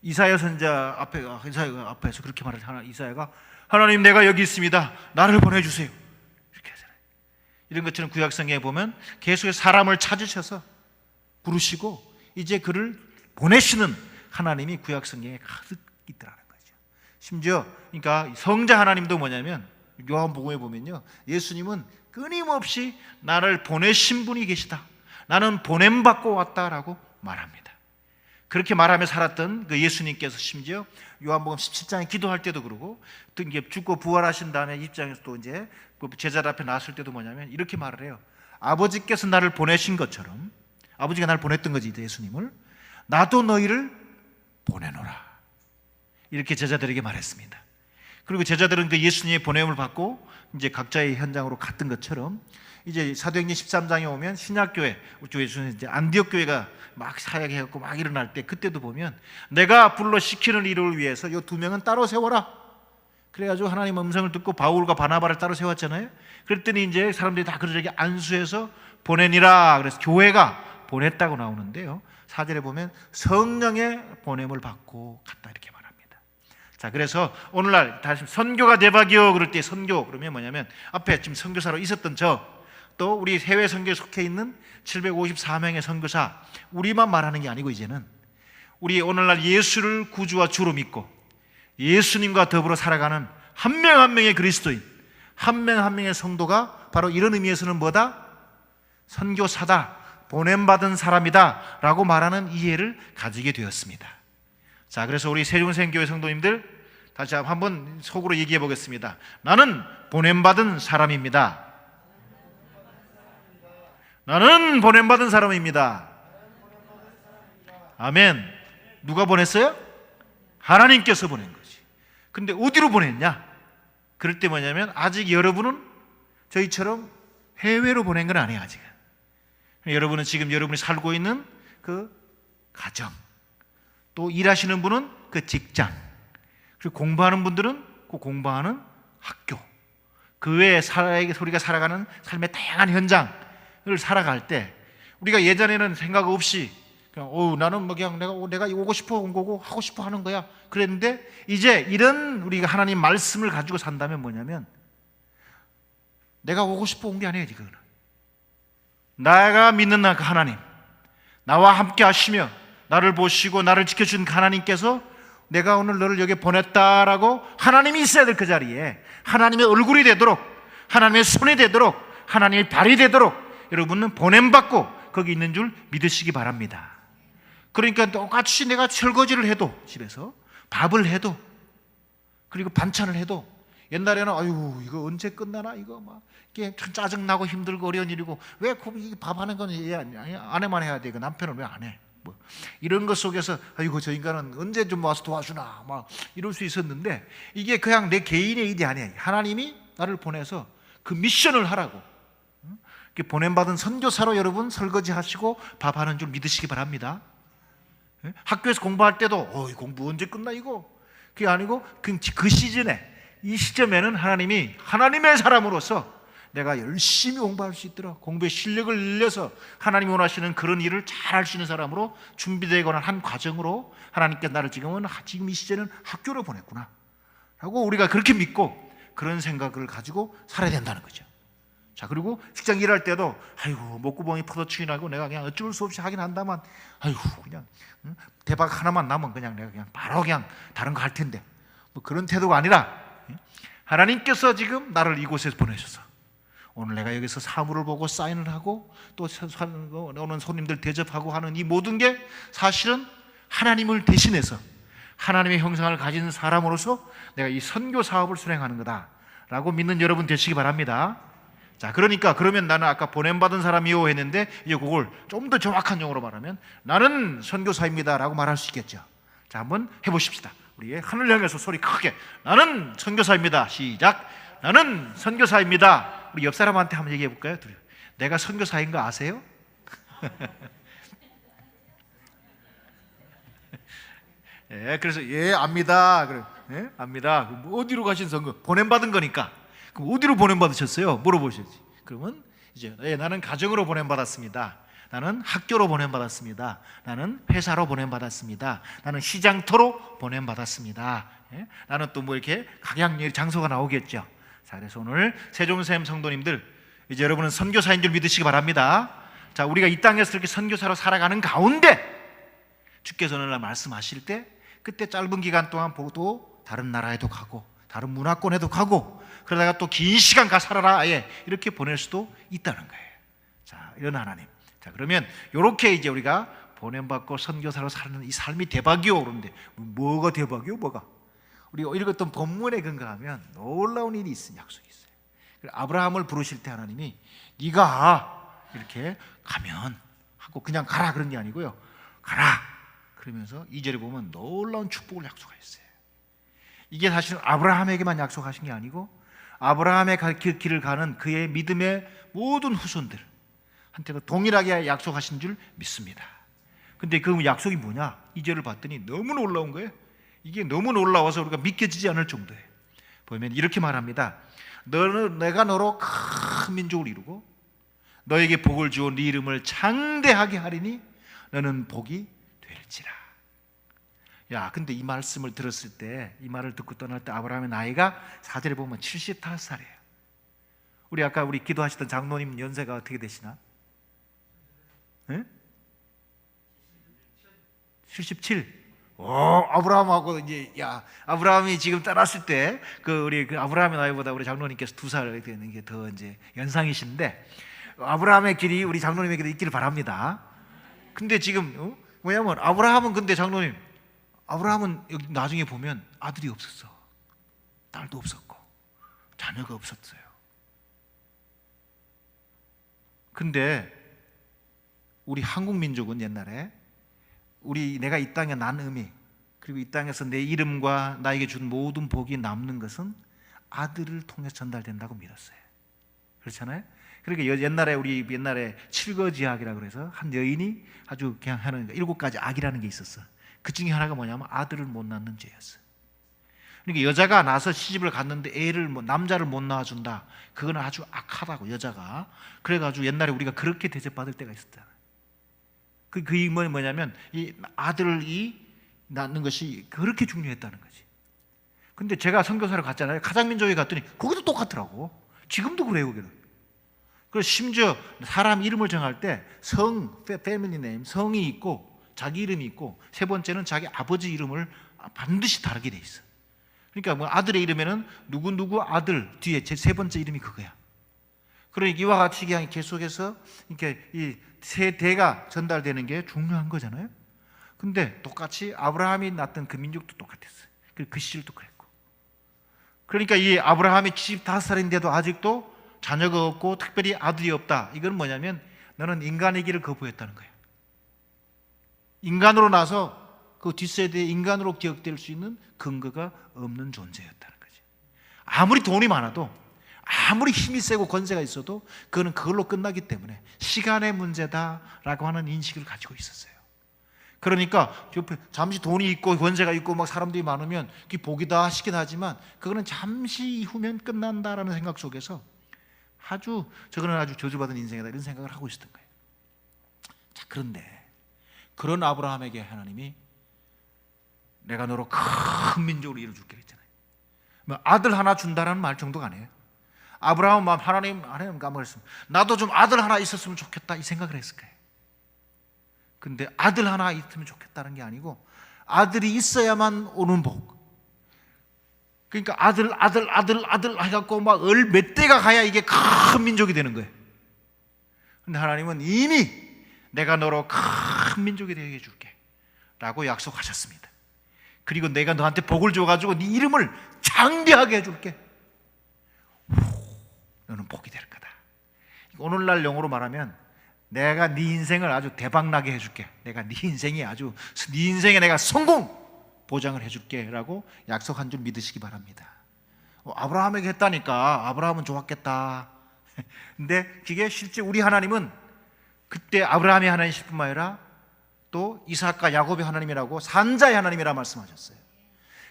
이사야 선자 앞에서 그렇게 말을 하나, 이사야가 하나님 내가 여기 있습니다. 나를 보내주세요. 이렇게 하잖아요. 이런 것처럼 구약 성경에 보면 계속 사람을 찾으셔서 부르시고 이제 그를 보내시는 하나님이 구약 성경에 가득 있더라는 거죠. 심지어 그러니까 성자 하나님도 뭐냐면 요한복음에 보면요, 예수님은 끊임없이 나를 보내신 분이 계시다, 나는 보냄받고 왔다라고 말합니다. 그렇게 말하며 살았던 그 예수님께서 심지어 요한복음 17장에 기도할 때도 그러고, 또 이제 죽고 부활하신 다음에 입장에서 또 이제 그 제자들 앞에 나왔을 때도 뭐냐면 이렇게 말을 해요. 아버지께서 나를 보내신 것처럼, 아버지가 나를 보냈던 거지, 예수님을, 나도 너희를 보내노라, 이렇게 제자들에게 말했습니다. 그리고 제자들은 그 예수님의 보냄을 받고 이제 각자의 현장으로 갔던 것처럼, 이제 사도행전 13장에 오면 신약교회, 예수님 이제 안디옥 교회가 막 사역해갖고 막 일어날 때, 그때도 보면 내가 불러 시키는 일을 위해서 이 두 명은 따로 세워라, 그래가지고 하나님 음성을 듣고 바울과 바나바를 따로 세웠잖아요. 그랬더니 이제 사람들이 다 그들에게 안수해서 보내니라, 그래서 교회가 보냈다고 나오는데요, 4절에 보면 성령의 보냄을 받고 갔다, 이렇게 말합니다. 자, 그래서 오늘날 다시 선교가 대박이요 그럴 때, 선교 그러면 뭐냐면 앞에 지금 선교사로 있었던 또 우리 해외 선교에 속해 있는 754명의 선교사, 우리만 말하는 게 아니고, 이제는 우리 오늘날 예수를 구주와 주로 믿고 예수님과 더불어 살아가는 한 명 한 명의 그리스도인, 한 명 한 명의 성도가 바로 이런 의미에서는 뭐다? 선교사다, 보냄받은 사람이다 라고 말하는 이해를 가지게 되었습니다. 자, 그래서 우리 세종생교회 성도님들 다시 한번 속으로 얘기해 보겠습니다. 나는 보냄받은 사람입니다. 나는 보냄받은 사람입니다. 아멘. 누가 보냈어요? 하나님께서 보낸 거지. 근데 어디로 보냈냐? 그럴 때 뭐냐면, 아직 여러분은 저희처럼 해외로 보낸 건 아니에요. 아직은 여러분은 지금 여러분이 살고 있는 그 가정, 또 일하시는 분은 그 직장, 그리고 공부하는 분들은 그 공부하는 학교, 그 외에 우리가 살아가는 삶의 다양한 현장을 살아갈 때, 우리가 예전에는 생각 없이 그냥 나는 뭐 그냥 내가 오고 싶어 온 거고 하고 싶어 하는 거야 그랬는데, 이제 이런 우리가 하나님 말씀을 가지고 산다면 뭐냐면, 내가 오고 싶어 온 게 아니에요. 지금 내가 믿는 그 하나님, 나와 함께 하시며 나를 보시고 나를 지켜준 하나님께서 내가 오늘 너를 여기 보냈다라고 하나님이 있어야 될 그 자리에 하나님의 얼굴이 되도록, 하나님의 손이 되도록, 하나님의 발이 되도록 여러분은 보냄받고 거기 있는 줄 믿으시기 바랍니다. 그러니까 똑같이 내가 설거지를 해도, 집에서 밥을 해도, 그리고 반찬을 해도, 옛날에는 아유 이거 언제 끝나나, 이거 막 이게 짜증나고 힘들고 어려운 일이고, 왜 밥하는 건 아내만 해야 돼, 남편은 왜 안 해? 뭐 이런 것 속에서 아이고 저 인간은 언제 좀 와서 도와주나 막 이럴 수 있었는데, 이게 그냥 내 개인의 일이 아니에요. 하나님이 나를 보내서 그 미션을 하라고, 보냄받은 선교사로 여러분 설거지 하시고 밥하는 줄 믿으시기 바랍니다. 학교에서 공부할 때도 공부 언제 끝나 이거, 그게 아니고 그 시즌에, 이 시점에는 하나님이 하나님의 사람으로서 내가 열심히 공부할 수 있도록 공부의 실력을 늘려서 하나님이 원하시는 그런 일을 잘 할 수 있는 사람으로 준비되거나 한 과정으로 하나님께서 나를 지금 이 시즌은 학교로 보냈구나 라고 우리가 그렇게 믿고 그런 생각을 가지고 살아야 된다는 거죠. 자, 그리고 직장 일할 때도 아이고 목구멍이 퍼덕치기 나고 내가 그냥 어쩔 수 없이 하긴 한다만, 아이고 그냥 대박 하나만 나면 그냥 내가 그냥 바로 그냥 다른 거 할 텐데, 뭐 그런 태도가 아니라, 하나님께서 지금 나를 이곳에서 보내셔서 오늘 내가 여기서 사물을 보고 사인을 하고 또 오는 손님들 대접하고 하는 이 모든 게 사실은 하나님을 대신해서 하나님의 형상을 가진 사람으로서 내가 이 선교 사업을 수행하는 거다라고 믿는 여러분 되시기 바랍니다. 자, 그러니까 그러면 나는 아까 보냄받은 사람이요 했는데, 이제 그걸 좀 더 정확한 용어로 말하면 나는 선교사입니다 라고 말할 수 있겠죠. 자, 한번 해보십시다. 우리 하늘 향해서 소리 크게, 나는 선교사입니다. 시작. 나는 선교사입니다. 우리 옆 사람한테 한번 얘기해 볼까요? 내가 선교사인 거 아세요? 예, 그래서 압니다. 그래, 압니다. 뭐 어디로 가신 선교? 보냄받은 거니까. 그럼 어디로 보냄받으셨어요? 물어보시지. 그러면 이제 나는 가정으로 보냄받았습니다. 나는 학교로 보냄받았습니다. 나는 회사로 보냄받았습니다. 나는 시장터로 보냄받았습니다. 나는 또 뭐 이렇게 각양 장소가 나오겠죠. 자, 그래서 오늘 세종샘 성도님들, 이제 여러분은 선교사인 줄 믿으시기 바랍니다. 자, 우리가 이 땅에서 이렇게 선교사로 살아가는 가운데 주께서 오늘날 말씀하실 때, 그때 짧은 기간 동안 보고 다른 나라에도 가고 다른 문화권에도 가고 그러다가 또 긴 시간 가 살아라 아예 이렇게 보낼 수도 있다는 거예요. 자, 이런 하나님. 자, 그러면 이렇게 이제 우리가 보냄받고 선교사로 사는 이 삶이 대박이요. 그런데 뭐가 대박이요? 뭐가? 우리가 읽었던 본문에 근거하면 놀라운 일이 있어요. 약속이 있어요. 아브라함을 부르실 때 하나님이 네가 이렇게 가면 하고 그냥 가라 그런 게 아니고요. 가라 그러면서 2절에 보면 놀라운 축복을 약속하셨어요. 이게 사실은 아브라함에게만 약속하신 게 아니고 아브라함의 길을 가는 그의 믿음의 모든 후손들한테도 동일하게 약속하신 줄 믿습니다. 근데 그 약속이 뭐냐? 2절을 봤더니 너무 놀라운 거예요. 이게 너무 놀라워서 우리가 믿겨지지 않을 정도예요. 보면 이렇게 말합니다. 내가 너로 큰 민족을 이루고 너에게 복을 주어 네 이름을 장대하게 하리니 너는 복이 될지라. 야, 근데 이 말씀을 들었을 때, 이 말을 듣고 떠날 때 아브라함의 나이가 4절에 보면 75살이에요. 우리 아까 기도하시던 장로님 연세가 어떻게 되시나? 네? 77. 아브라함하고 이제 아브라함이 지금 따랐을 때 우리 아브라함의 나이보다 우리 장로님께서 2살 되는 게 더 이제 연상이신데 아브라함의 길이 우리 장로님의 길이 있기를 바랍니다. 근데 지금 뭐냐면 아브라함은 근데 장로님 아브라함은 여기 나중에 보면 아들이 없었어. 딸도 없었고 자녀가 없었어요. 근데 우리 한국 민족은 옛날에 내가 이 땅에 난 의미 그리고 이 땅에서 내 이름과 나에게 준 모든 복이 남는 것은 아들을 통해 전달된다고 믿었어요. 그렇잖아요. 그러니까 옛날에 칠거지악이라고 그래서 한 여인이 아주 그냥 하는 7가지 악이라는 게 있었어. 그 중에 하나가 뭐냐면 아들을 못 낳는 죄였어. 그러니까 여자가 나서 시집을 갔는데 남자를 못 낳아준다. 그건 아주 악하다고 여자가. 그래가지고 옛날에 우리가 그렇게 대접받을 때가 있었잖아. 그 뭐냐면 이 아들을 낳는 것이 그렇게 중요했다는 거지. 근데 제가 선교사를 갔잖아요. 가장민족에 갔더니 거기도 똑같더라고. 지금도 그래요, 거기는. 그래서 심지어 사람 이름을 정할 때 패밀리 네임, 성이 있고 자기 이름이 있고 세 번째는 자기 아버지 이름을 반드시 다르게 돼 있어. 그러니까 뭐 아들의 이름에는 누구 아들 뒤에 제 세 번째 이름이 그거야. 그러니까 이와 같이 그냥 계속해서 이렇게 이 세대가 전달되는 게 중요한 거잖아요. 근데 똑같이 아브라함이 낳았던 그 민족도 똑같았어요. 그 시절도 그랬고. 그러니까 이 아브라함이 75살인데도 아직도 자녀가 없고 특별히 아들이 없다. 이건 뭐냐면 너는 인간의 길을 거부했다는 거예요. 인간으로 나서 그 뒷세대에 인간으로 기억될 수 있는 근거가 없는 존재였다는 거지. 아무리 돈이 많아도 아무리 힘이 세고 권세가 있어도 그거는 그걸로 끝나기 때문에 시간의 문제다라고 하는 인식을 가지고 있었어요. 그러니까 잠시 돈이 있고 권세가 있고 막 사람들이 많으면 그게 복이다 싶긴 하지만 그거는 잠시 후면 끝난다라는 생각 속에서 저거는 아주 저주받은 인생이다 이런 생각을 하고 있었던 거예요. 자, 그런데 그런 아브라함에게 하나님이 내가 너로 큰 민족으로 이루어줄게 했잖아요. 뭐 아들 하나 준다라는 말 정도가 아니에요. 아브라함은 하나님 까먹었습니다. 나도 좀 아들 하나 있었으면 좋겠다 이 생각을 했을 거예요. 근데 아들 하나 있으면 좋겠다는 게 아니고 아들이 있어야만 오는 복. 그러니까 아들 해갖고 막 몇 대가 가야 이게 큰 민족이 되는 거예요. 근데 하나님은 이미 내가 너로 큰 민족이 되게 해줄게 라고 약속하셨습니다. 그리고 내가 너한테 복을 줘가지고 네 이름을 장대하게 해줄게. 너는 복이 될 거다. 오늘날 영어로 말하면 내가 네 인생을 아주 대박나게 해줄게. 내가 네 인생에 내가 성공 보장을 해줄게 라고 약속한 줄 믿으시기 바랍니다. 아브라함에게 했다니까 아브라함은 좋았겠다. 근데 그게 실제 우리 하나님은 그때 아브라함의 하나님일 뿐만 아니라 또 이삭과 야곱의 하나님이라고 산자의 하나님이라 말씀하셨어요.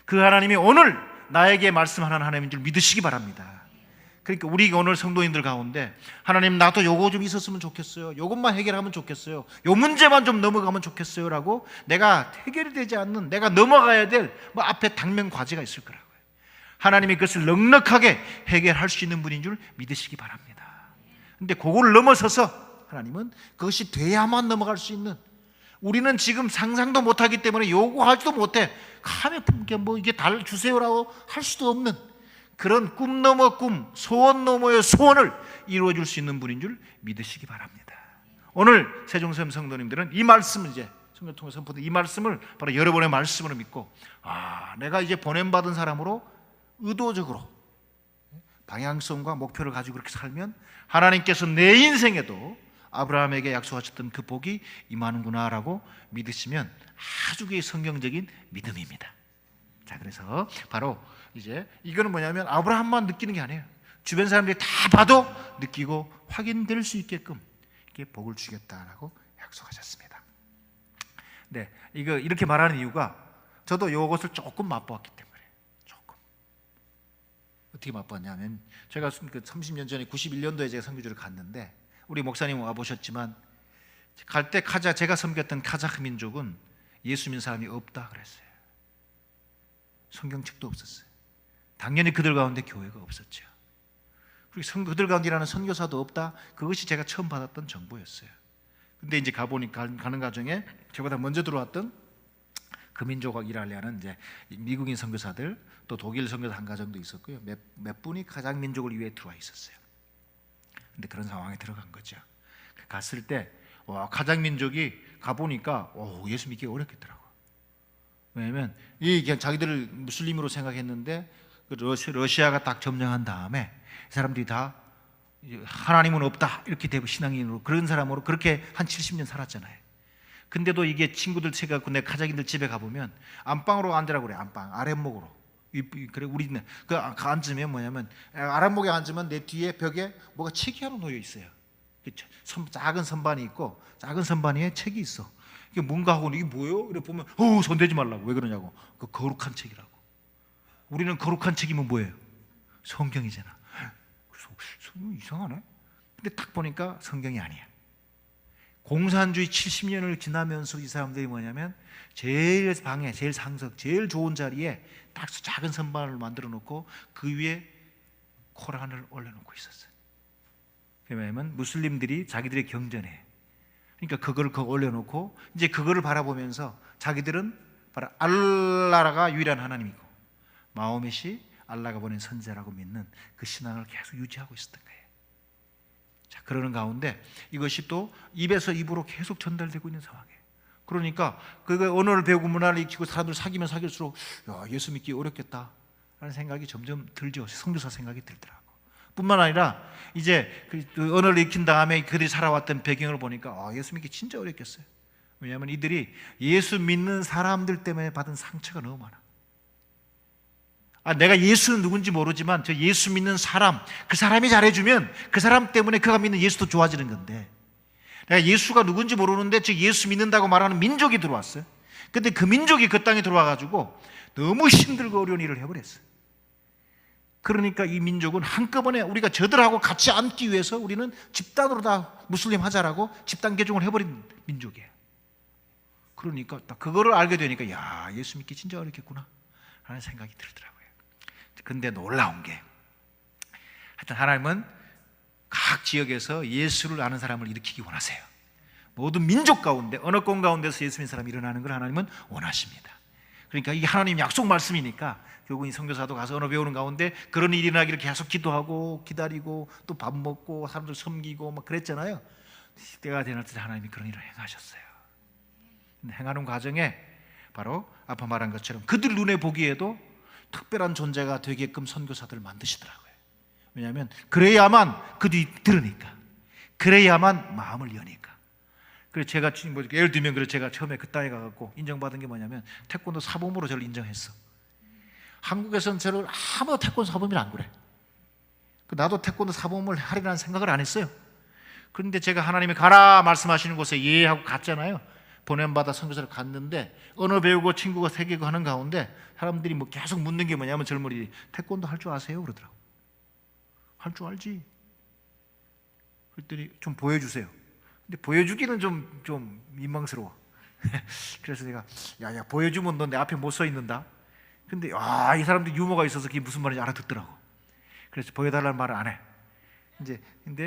그 하나님이 오늘 나에게 말씀하는 하나님인 줄 믿으시기 바랍니다. 그러니까 우리 오늘 성도님들 가운데 하나님 나도 요거 좀 있었으면 좋겠어요. 요것만 해결하면 좋겠어요. 요 문제만 좀 넘어가면 좋겠어요 라고 내가 해결이 되지 않는 내가 넘어가야 될 뭐 앞에 당면 과제가 있을 거라고요. 하나님이 그것을 넉넉하게 해결할 수 있는 분인 줄 믿으시기 바랍니다. 근데 그걸 넘어서서 하나님은 그것이 돼야만 넘어갈 수 있는 우리는 지금 상상도 못하기 때문에 요구하지도 못해. 카메 뭐 이게 달 주세요라고 할 수도 없는 그런 꿈 넘어 꿈, 소원 넘어의 소원을 이루어 줄 수 있는 분인 줄 믿으시기 바랍니다. 오늘 세종샘 성도님들은 이 말씀을 이제 성경 통해 선포된 이 말씀을 바로 여러분의 말씀으로 믿고, 내가 이제 보냄받은 사람으로 의도적으로 방향성과 목표를 가지고 그렇게 살면 하나님께서 내 인생에도 아브라함에게 약속하셨던 그 복이 임하는구나라고 믿으시면 아주 성경적인 믿음입니다. 자, 그래서 바로 이제 이거는 뭐냐면 아브라함만 느끼는 게 아니에요. 주변 사람들이 다 봐도 느끼고 확인될 수 있게끔 이렇게 복을 주겠다라고 약속하셨습니다. 네, 이거 이렇게 말하는 이유가 저도 이것을 조금 맛보았기 때문에. 조금 어떻게 맛보았냐면 제가 그 30년 전에 91년도에 제가 선교지를 갔는데 우리 목사님 와 보셨지만 갈 때 제가 섬겼던 카자흐 민족은 예수 믿는 사람이 없다 그랬어요. 성경책도 없었어요. 당연히 그들 가운데 교회가 없었죠. 그리고 그들 가운데 일하는 선교사도 없다. 그것이 제가 처음 받았던 정보였어요. 근데 이제 가는 과정에 저보다 먼저 들어왔던 그 민족과 일하려는 이제 미국인 선교사들, 또 독일 선교사 한 가정도 있었고요. 몇 분이 가장 민족을 위해 들어와 있었어요. 근데 그런 상황에 들어간 거죠. 갔을 때 가장 민족이 가보니까 예수 믿기 어렵겠더라고. 왜냐하면 자기들을 무슬림으로 생각했는데 러시아가 딱 점령한 다음에 이 사람들이 다 하나님은 없다 이렇게 되고 신앙인으로 그런 사람으로 그렇게 한 70년 살았잖아요. 근데도 이게 친구들 채갖고 내 카자흐인들 집에 가보면 안방으로 앉으라고 그래. 안방 아랫목으로. 그래 우리는 그 앉으면 뭐냐면 아랫목에 앉으면 내 뒤에 벽에 뭐가 책이 하나 놓여 있어요. 작은 선반이 있고 작은 선반 위에 책이 있어. 이게 뭔가 하고 이게 뭐예요? 이래 보면 손대지 말라고. 왜 그러냐고. 그 거룩한 책이라고. 우리는 거룩한 책이면 뭐예요? 성경이잖아. 그래서 이상하네. 근데 딱 보니까 성경이 아니야. 공산주의 70년을 지나면서 이 사람들이 뭐냐면 제일 방에 제일 상석 제일 좋은 자리에 딱 작은 선반을 만들어 놓고 그 위에 코란을 올려놓고 있었어요. 왜냐하면 무슬림들이 자기들의 경전에 그러니까 그걸 올려놓고 이제 그거를 바라보면서 자기들은 바로 알라가 유일한 하나님이고 마호멧이 알라가 보낸 선지자라고 믿는 그 신앙을 계속 유지하고 있었던 거예요. 자, 그러는 가운데 이것이 또 입에서 입으로 계속 전달되고 있는 상황이에요. 그러니까 그 언어를 배우고 문화를 익히고 사람들 사귀면 사귈수록 예수 믿기 어렵겠다라는 생각이 점점 들죠. 선교사 생각이 들더라고. 뿐만 아니라 이제 그 언어를 익힌 다음에 그들이 살아왔던 배경을 보니까 예수 믿기 진짜 어렵겠어요. 왜냐하면 이들이 예수 믿는 사람들 때문에 받은 상처가 너무 많아. 내가 예수는 누군지 모르지만 저 예수 믿는 사람, 그 사람이 잘해주면 그 사람 때문에 그가 믿는 예수도 좋아지는 건데, 내가 예수가 누군지 모르는데 저 예수 믿는다고 말하는 민족이 들어왔어요. 근데 그 민족이 그 땅에 들어와가지고 너무 힘들고 어려운 일을 해버렸어요. 그러니까 이 민족은 한꺼번에 우리가 저들하고 같이 앉기 위해서 우리는 집단으로 다 무슬림 하자라고 집단 개종을 해버린 민족이에요. 그러니까 딱 그거를 알게 되니까 예수 믿기 진짜 어렵겠구나 하는 생각이 들더라고요. 근데 놀라운 게 하여튼 하나님은 각 지역에서 예수를 아는 사람을 일으키기 원하세요. 모든 민족 가운데 언어권 가운데서 예수 믿는 사람이 일어나는 걸 하나님은 원하십니다. 그러니까 이게 하나님 약속 말씀이니까 결국 이 선교사도 가서 언어 배우는 가운데 그런 일이 일어나기를 계속 기도하고 기다리고 또 밥 먹고 사람들 섬기고 막 그랬잖아요. 때가 되는 때 하나님이 그런 일을 행하셨어요. 행하는 과정에 바로 아까 말한 것처럼 그들 눈에 보기에도 특별한 존재가 되게끔 선교사들을 만드시더라고요. 왜냐하면 그래야만 그들이 들으니까, 그래야만 마음을 여니까. 그래서 제가 예를 들면 제가 처음에 그 땅에 가갖고 인정받은 게 뭐냐면 태권도 사범으로 저를 인정했어. 한국에서는 저를 아무 태권도 사범이라 안 그래. 나도 태권도 사범을 하리라는 생각을 안 했어요. 그런데 제가 하나님이 가라 말씀하시는 곳에 예 하고 갔잖아요. 보냄받아 선교사를 갔는데 언어 배우고 친구가 새기고 하는 가운데 사람들이 뭐 계속 묻는 게 뭐냐면 젊은이들이 태권도 할 줄 아세요? 그러더라고. 할 줄 알지. 그랬더니 좀 보여주세요. 근데 보여주기는 좀 민망스러워. 그래서 제가 야 보여주면 너 내 앞에 못 서 있는다. 근데 이 사람들이 유머가 있어서 그게 무슨 말인지 알아듣더라고. 그래서 보여달라는 말을 안 해.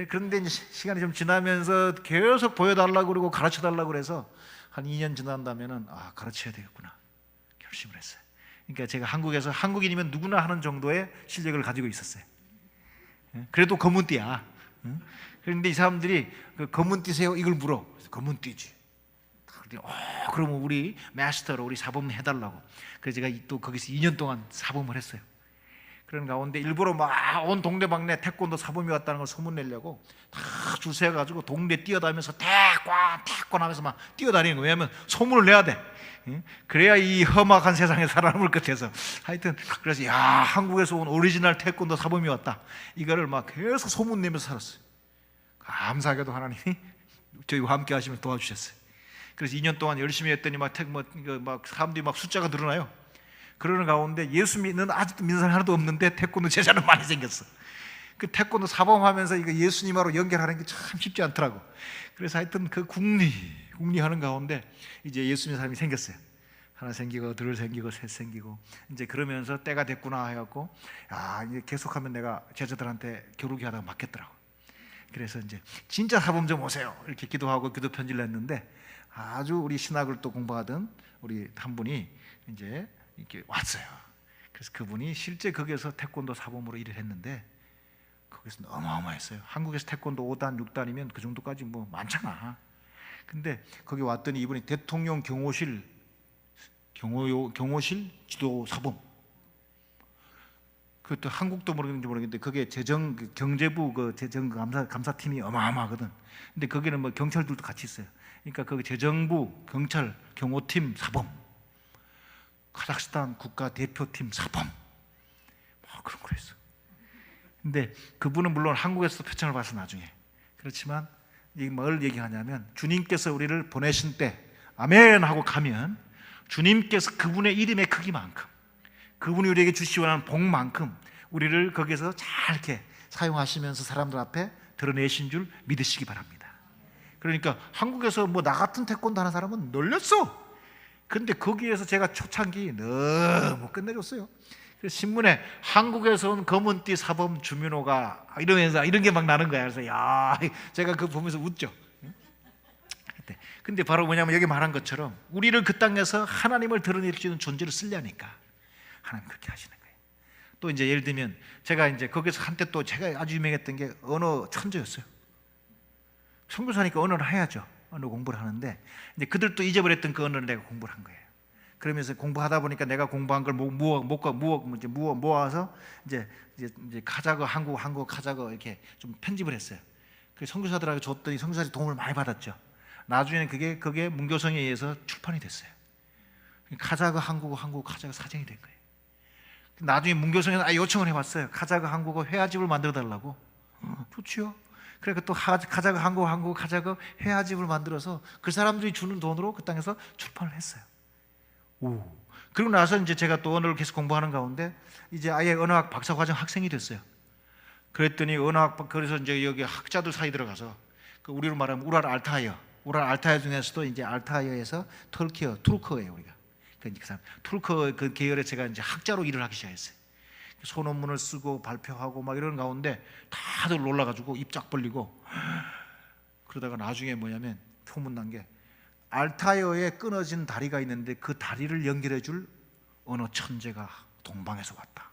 그런데 이제 시간이 좀 지나면서 계속 보여달라고 그러고 가르쳐달라고 그래서 한 2년 지난다면은 가르쳐야 되겠구나 결심을 했어요. 그러니까 제가 한국에서 한국인이면 누구나 하는 정도의 실력을 가지고 있었어요. 그래도 검은띠야. 그런데 이 사람들이 그 검은띠세요? 이걸 물어. 검은띠지. 그러면 우리 마스터로 우리 사범 해달라고. 그래서 제가 또 거기서 2년 동안 사범을 했어요. 그런 가운데 일부러 막 온 동네방네 태권도 사범이 왔다는 걸 소문내려고 다 줄 서가지고 동네 뛰어다니면서 태권 하면서 막 뛰어다니는 거예요. 왜냐하면 소문을 내야 돼. 그래야 이 험악한 세상에 살아남을 것 같아서. 하여튼 그래서 야, 한국에서 온 오리지널 태권도 사범이 왔다, 이거를 막 계속 소문내면서 살았어요. 감사하게도 하나님이 저희와 함께 하시면 도와주셨어요. 그래서 2년 동안 열심히 했더니 막 사람들이 막 숫자가 늘어나요. 그러는 가운데 예수 믿는, 아직도 믿는 사람이 하나도 없는데 태권도 제자는 많이 생겼어. 그 태권도 사범하면서 이거 예수님하고 연결하는 게 참 쉽지 않더라고. 그래서 하여튼 그 궁리하는 가운데 이제 예수 믿는 사람이 생겼어요. 하나 생기고 둘 생기고 셋 생기고, 이제 그러면서 때가 됐구나 해갖고, 야, 이제 계속하면 내가 제자들한테 겨루기 하다가 맞겠더라고. 그래서 이제 진짜 사범 좀 오세요 이렇게 기도하고 기도 편지를 냈는데, 아주 우리 신학을 또 공부하던 우리 한 분이 이제 이렇게 왔어요. 그래서 그분이 실제 거기에서 태권도 사범으로 일을 했는데, 거기서 어마어마했어요. 한국에서 태권도 5단 6단이면 그 정도까지 뭐 많잖아. 근데 거기 왔더니 이분이 대통령 경호실 지도 사범. 그것도 한국도 모르겠는지 모르겠는데 그게 경제부 그 재정 감사팀이 어마어마하거든. 근데 거기는 뭐 경찰들도 같이 있어요. 그러니까 그 재정부 경찰 경호팀 사범, 카자흐스탄 국가 대표팀 사범, 뭐 그런 거였어. 근데 그분은 물론 한국에서도 표창을 받았어 나중에. 그렇지만 이 뭘 얘기하냐면, 주님께서 우리를 보내신 때 아멘 하고 가면 주님께서 그분의 이름의 크기만큼, 그분이 우리에게 주시기 원하는 복만큼 우리를 거기서 잘 이렇게 사용하시면서 사람들 앞에 드러내신 줄 믿으시기 바랍니다. 그러니까 한국에서 뭐 나 같은 태권도 하는 사람은 놀렸어. 근데 거기에서 제가 초창기 너무 끝내줬어요. 그래서 신문에 한국에서 온 검은띠 사범 주민호가 이러면서 이런 게 막 나는 거야. 그래서 야, 제가 그거 보면서 웃죠. 근데 바로 뭐냐면 여기 말한 것처럼 우리를 그 땅에서 하나님을 드러낼 수 있는 존재를 쓰려니까 하나님 그렇게 하시는 거예요. 또 이제 예를 들면 제가 이제 거기서 한때 또 제가 아주 유명했던 게 언어 천재였어요. 선교사니까 언어를 해야죠. 언어 공부를 하는데 이제 그들도 잊어버렸던 그 언어를 내가 공부를 한 거예요. 그러면서 공부하다 보니까 내가 공부한 걸 모아서 이제 카자흐, 한국 카자흐 이렇게 좀 편집을 했어요. 그 선교사들하고 줬더니 선교사들이 도움을 많이 받았죠. 나중에는 그게 문교성에 의해서 출판이 됐어요. 카자흐, 한국 카자흐 사전이 된 거예요. 나중에 문교성에서 요청을 해봤어요. 카자흐, 한국어 회화집을 만들어 달라고. 좋지요. 그러니까 또 카자흐, 한국 카자흐 회화집을 만들어서 그 사람들이 주는 돈으로 그 땅에서 출판을 했어요. 오. 그리고 나서 이제 제가 또 언어를 계속 공부하는 가운데 이제 아예 언어학 박사과정 학생이 됐어요. 그랬더니 그래서 이제 여기 학자들 사이 들어가서 그 우리로 말하면 우랄 알타이어 중에서도 이제 알타이어에서 투르크예요 우리가. 그러니까 그 사람 투르크 그 계열에 제가 이제 학자로 일을 하기 시작했어요. 소논문을 쓰고 발표하고 막 이런 가운데 다들 놀라가지고 입 쫙 벌리고, 그러다가 나중에 뭐냐면 소문난 게 알타이어에 끊어진 다리가 있는데 그 다리를 연결해줄 언어 천재가 동방에서 왔다.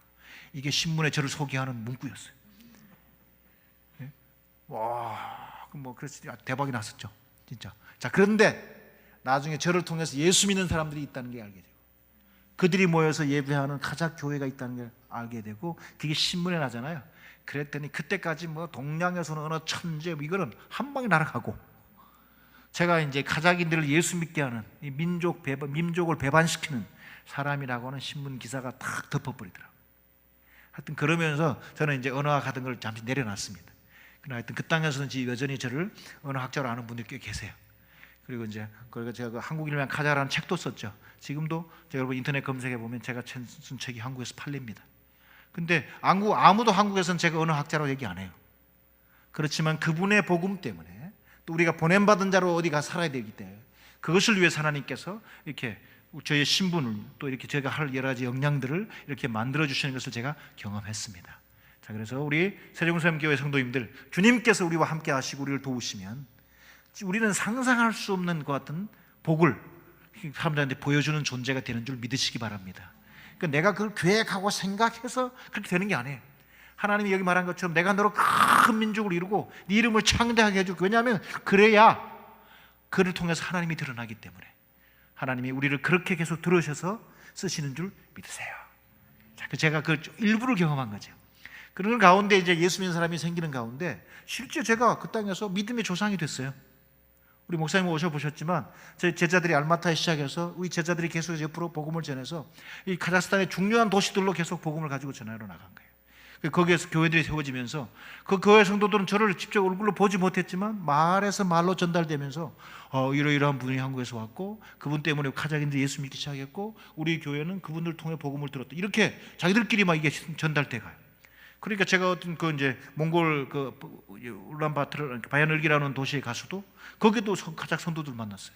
이게 신문에 저를 소개하는 문구였어요. 네? 와, 뭐 그래서 대박이 났었죠, 진짜. 자, 그런데 나중에 저를 통해서 예수 믿는 사람들이 있다는 게 알게 되고, 그들이 모여서 예배하는 카자흐 교회가 있다는 걸 알게 되고, 그게 신문에 나잖아요. 그랬더니 그때까지 뭐 동양에서는 언어 천재 이거는 한 방에 날아가고, 제가 이제 카자흐인들을 예수 믿게 하는 이 민족을 배반시키는 사람이라고는 신문 기사가 탁 덮어버리더라고요. 하여튼 그러면서 저는 이제 언어학 하던 걸 잠시 내려놨습니다. 그러나 하여튼 그 땅에서는 여전히 저를 언어학자로 아는 분들이 꽤 계세요. 그리고 이제 그리고 제가 그 한국인을 위한 카자흐라는 책도 썼죠. 지금도 제가 여러분 인터넷 검색해 보면 제가 쓴 책이 한국에서 팔립니다. 근데 아무도 한국에서는 제가 언어학자로 얘기 안 해요. 그렇지만 그분의 복음 때문에 또 우리가 보냄받은 자로 어디가 살아야 되기 때문에 그것을 위해서 하나님께서 이렇게 저의 신분을 또 이렇게 제가 할 여러 가지 역량들을 이렇게 만들어 주시는 것을 제가 경험했습니다. 자, 그래서 우리 세종샘교회 성도님들, 주님께서 우리와 함께 하시고 우리를 도우시면 우리는 상상할 수 없는 것 같은 복을 사람들한테 보여주는 존재가 되는 줄 믿으시기 바랍니다. 그러니까 내가 그걸 계획하고 생각해서 그렇게 되는 게 아니에요. 하나님이 여기 말한 것처럼 내가 너로 큰 민족을 이루고 네 이름을 창대하게 해줄게. 왜냐하면 그래야 그를 통해서 하나님이 드러나기 때문에 하나님이 우리를 그렇게 계속 들으셔서 쓰시는 줄 믿으세요. 자, 제가 그 일부를 경험한 거죠. 그런 가운데 이제 예수 믿는 사람이 생기는 가운데 실제 제가 그 땅에서 믿음의 조상이 됐어요. 우리 목사님 오셔보셨지만 저희 제자들이 알마타에 시작해서 우리 제자들이 계속 옆으로 복음을 전해서 이 카자흐스탄의 중요한 도시들로 계속 복음을 가지고 전하러 나간 거예요. 거기에서 교회들이 세워지면서 그 교회 성도들은 저를 직접 얼굴로 보지 못했지만 말에서 말로 전달되면서 이러이러한 분이 한국에서 왔고 그분 때문에 카자흐인들이 예수 믿기 시작했고 우리 교회는 그분들 통해 복음을 들었다. 이렇게 자기들끼리 막 이게 전달돼 가요. 그러니까 제가 어떤 그 이제 몽골 그 울란바토르 바야흐르기라는 도시에 가서도 거기도 카자흐 성도들 만났어요.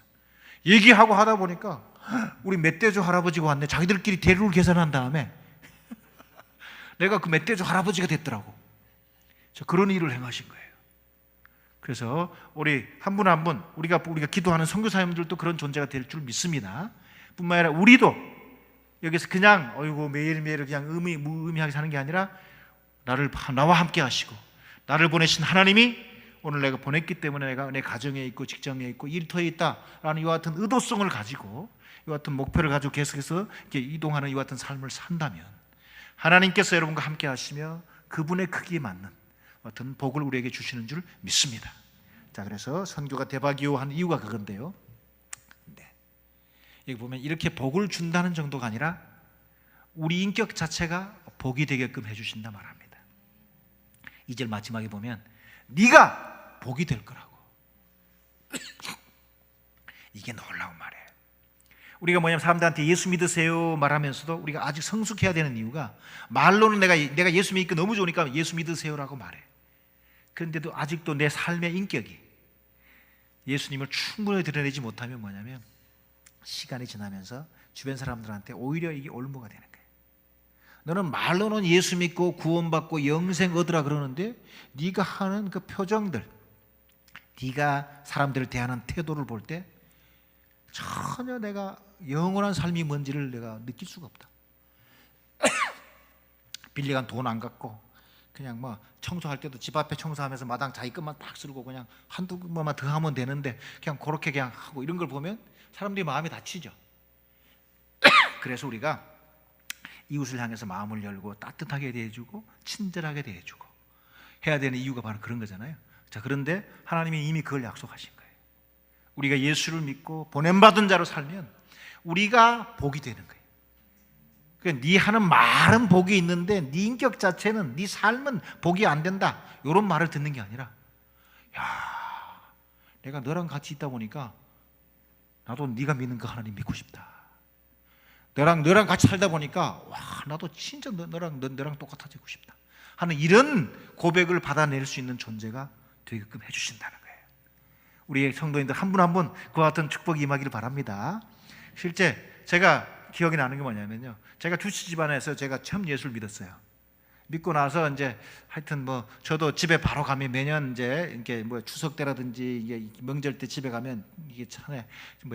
얘기하고 하다 보니까 우리 멧돼지 할아버지가 왔네. 자기들끼리 대류를 계산한 다음에 내가 그 멧돼지 할아버지가 됐더라고. 그런 일을 행하신 거예요. 그래서 우리 한 분 한 분 우리가 기도하는 선교사님들도 그런 존재가 될 줄 믿습니다. 뿐만 아니라 우리도 여기서 그냥 매일매일 그냥 무의미하게 사는 게 아니라 나와 함께 하시고 나를 보내신 하나님이 오늘 내가 보냈기 때문에 내가 내 가정에 있고 직장에 있고 일터에 있다라는 이와 같은 의도성을 가지고 이와 같은 목표를 가지고 계속해서 이렇게 이동하는 이와 같은 삶을 산다면 하나님께서 여러분과 함께 하시며 그분의 크기에 맞는 어떤 복을 우리에게 주시는 줄 믿습니다. 자, 그래서 선교가 대박이요 한 이유가 그건데요. 네. 여기 보면 이렇게 복을 준다는 정도가 아니라 우리 인격 자체가 복이 되게끔 해주신다 말합니다. 2절 마지막에 보면 네가 복이 될 거라고. 이게 놀라운 말이에요. 우리가 뭐냐면 사람들한테 예수 믿으세요 말하면서도 우리가 아직 성숙해야 되는 이유가 말로는 내가 예수 믿기 너무 좋으니까 예수 믿으세요라고 말해. 그런데도 아직도 내 삶의 인격이 예수님을 충분히 드러내지 못하면 뭐냐면 시간이 지나면서 주변 사람들한테 오히려 이게 올무가 되는 거예요. 너는 말로는 예수 믿고 구원받고 영생 얻으라 그러는데 네가 하는 그 표정들, 네가 사람들을 대하는 태도를 볼 때 전혀 내가 영원한 삶이 뭔지를 내가 느낄 수가 없다. 빌려간 돈 안 갚고 그냥 뭐 청소할 때도 집 앞에 청소하면서 마당 자기 것만 딱 쓸고 그냥 한두 번만 더 하면 되는데 그냥 그렇게 그냥 하고 이런 걸 보면 사람들이 마음이 다치죠. 그래서 우리가 이웃을 향해서 마음을 열고 따뜻하게 대해주고 친절하게 대해주고 해야 되는 이유가 바로 그런 거잖아요. 자, 그런데 하나님이 이미 그걸 약속하신 거예요. 우리가 예수를 믿고 보냄받은 자로 살면 우리가 복이 되는 거예요. 그러니까 네 하는 말은 복이 있는데 네 인격 자체는 네 삶은 복이 안 된다. 이런 말을 듣는 게 아니라 야, 내가 너랑 같이 있다 보니까 나도 네가 믿는 그 하나님 믿고 싶다. 너랑 같이 살다 보니까 와, 나도 진짜 너랑 똑같아지고 싶다 하는 이런 고백을 받아낼 수 있는 존재가 되게끔 해주신다는 거예요. 우리 성도님들 한 분 한 분 그와 같은 축복이 임하기를 바랍니다. 실제 제가 기억이 나는 게 뭐냐면요, 제가 주씨 집안에서 제가 처음 예수를 믿었어요. 믿고 나서 이제 하여튼 뭐 저도 집에 바로 가면 매년 이제 이렇게 뭐 추석 때라든지 이게 명절 때 집에 가면 이게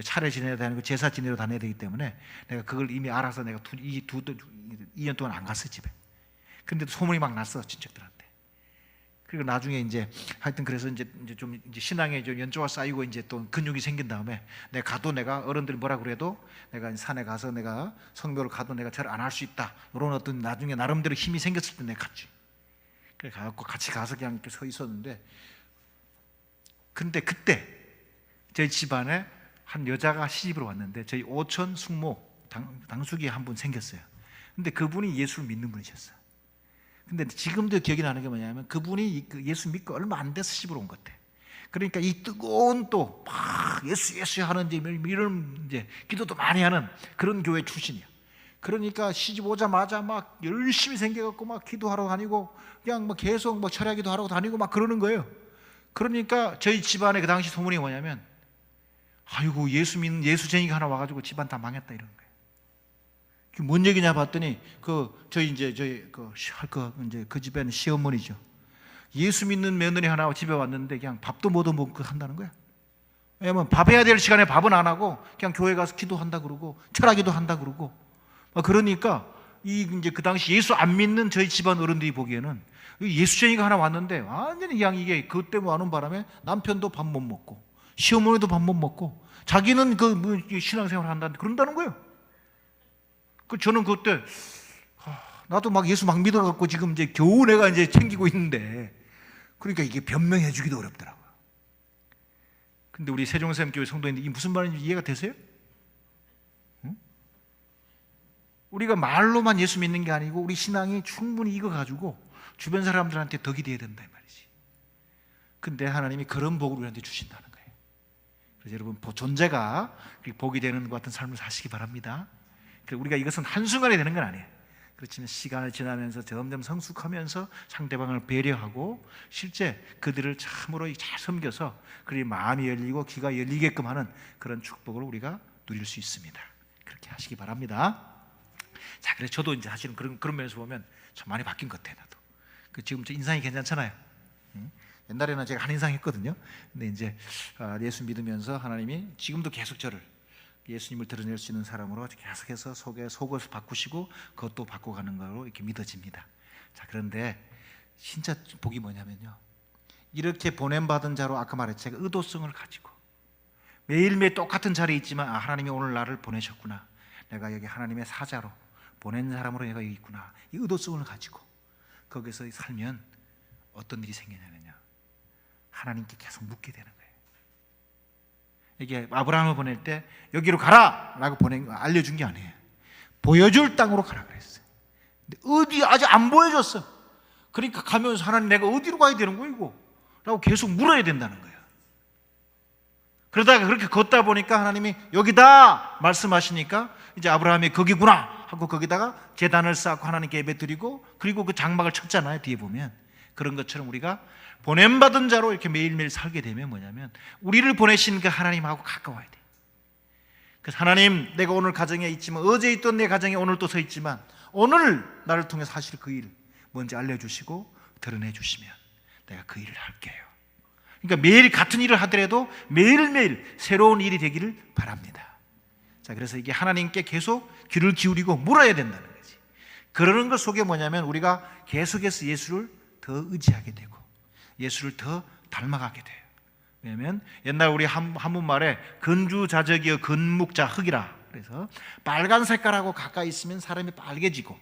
차례 지내야 되고 제사 지내러 다녀야 되기 때문에 내가 그걸 이미 알아서 내가 2년 동안 안 갔어요 집에. 근데도 소문이 막 났어 친척들한테. 그리고 나중에 이제 하여튼 그래서 이제 좀 이제 신앙에 좀 연조가 쌓이고 이제 또 근육이 생긴 다음에 내가 어른들이 뭐라 그래도 내가 산에 가서 내가 성묘를 가도 내가 절 안 할 수 있다. 이런 어떤 나중에 나름대로 힘이 생겼을 때 내가 갔지. 그래 가갖고 같이 가서 그냥 이렇게 서 있었는데, 근데 그때 저희 집안에 한 여자가 시집을 왔는데 저희 오촌 숙모 당숙이 한 분 생겼어요. 근데 그분이 예수를 믿는 분이셨어요. 근데 지금도 기억이 나는 게 뭐냐면 그분이 예수 믿고 얼마 안 돼서 시집을 온 것 같아. 그러니까 이 뜨거운 또 막 예수 하는 이런 이제 기도도 많이 하는 그런 교회 출신이야. 그러니까 시집 오자마자 막 열심히 생겨갖고 막 기도하러 다니고 그냥 막 계속 뭐 철야기도 하러 다니고 막 그러는 거예요. 그러니까 저희 집안에 그 당시 소문이 뭐냐면 아이고 예수 믿는 예수쟁이가 하나 와가지고 집안 다 망했다 이런 거예요. 뭔 얘기냐 봤더니 저희 그 집에는 시어머니죠. 예수 믿는 며느리 하나 집에 왔는데 그냥 밥도 못 먹고 한다는 거야. 왜냐면 밥 해야 될 시간에 밥은 안 하고 그냥 교회 가서 기도한다 그러고 철학기도 한다 그러고 그러니까 이제 그 당시 예수 안 믿는 저희 집안 어른들이 보기에는 예수쟁이가 하나 왔는데 완전히 그냥 이게 그것 때문에 와는 바람에 남편도 밥 못 먹고 시어머니도 밥 못 먹고 자기는 뭐 신앙생활 한다는데 그런다는 거예요. 저는 그때 나도 막 예수 막 믿어갖고 지금 이제 겨우 내가 이제 챙기고 있는데 그러니까 이게 변명해 주기도 어렵더라고요. 근데 우리 세종샘교회 성도인들 이게 무슨 말인지 이해가 되세요? 응? 우리가 말로만 예수 믿는 게 아니고 우리 신앙이 충분히 익어가지고 주변 사람들한테 덕이 돼야 된다 이 말이지. 근데 하나님이 그런 복을 우리한테 주신다는 거예요. 그래서 여러분 존재가 복이 되는 것 같은 삶을 사시기 바랍니다. 우리가 이것은 한순간에 되는 건 아니에요. 그렇지만 시간을 지나면서 점점 성숙하면서 상대방을 배려하고 실제 그들을 참으로 잘 섬겨서 그리 마음이 열리고 귀가 열리게끔 하는 그런 축복을 우리가 누릴 수 있습니다. 그렇게 하시기 바랍니다. 자, 그래서 저도 이제 사실은 그런 면에서 보면 참 많이 바뀐 것 같아요. 나도. 지금 저 인상이 괜찮잖아요. 옛날에는 제가 한인상 했거든요. 근데 이제 예수 믿으면서 하나님이 지금도 계속 저를 예수님을 드러낼 수 있는 사람으로 계속해서 속을 바꾸시고 그것도 바꿔가는 거로 이렇게 믿어집니다. 자, 그런데 진짜 복이 뭐냐면요, 이렇게 보냄받은 자로 아까 말했죠. 제가 의도성을 가지고 매일매일 똑같은 자리에 있지만 하나님이 오늘 나를 보내셨구나, 내가 여기 하나님의 사자로 보낸 사람으로 내가 여기 있구나, 이 의도성을 가지고 거기서 살면 어떤 일이 생기냐면요, 하나님께 계속 묻게 되는 거예요. 이게 아브라함을 보낼 때 여기로 가라라고 알려준 게 아니에요. 보여줄 땅으로 가라 그랬어요. 근데 어디 아직 안 보여줬어. 그러니까 가면서 하나님 내가 어디로 가야 되는 거야 이거? 라고 계속 물어야 된다는 거예요. 그러다가 그렇게 걷다 보니까 하나님이 여기다 말씀하시니까 이제 아브라함이 거기구나 하고 거기다가 제단을 쌓고 하나님께 예배드리고 그리고 그 장막을 쳤잖아요. 뒤에 보면 그런 것처럼 우리가 보냄받은 자로 이렇게 매일매일 살게 되면 뭐냐면 우리를 보내신 그 하나님하고 가까워야 돼. 그래서 하나님, 내가 오늘 가정에 있지만 어제 있던 내 가정에 오늘 또 서 있지만 오늘 나를 통해서 하실 그 일 뭔지 알려주시고 드러내 주시면 내가 그 일을 할게요. 그러니까 매일 같은 일을 하더라도 매일매일 새로운 일이 되기를 바랍니다. 자, 그래서 이게 하나님께 계속 귀를 기울이고 물어야 된다는 거지. 그러는 것 속에 뭐냐면 우리가 계속해서 예수를 더 의지하게 되고 예수를 더 닮아가게 돼요. 왜냐하면 옛날 우리 한문말에 근주자적이여 근묵자 흙이라, 그래서 빨간 색깔하고 가까이 있으면 사람이 빨개지고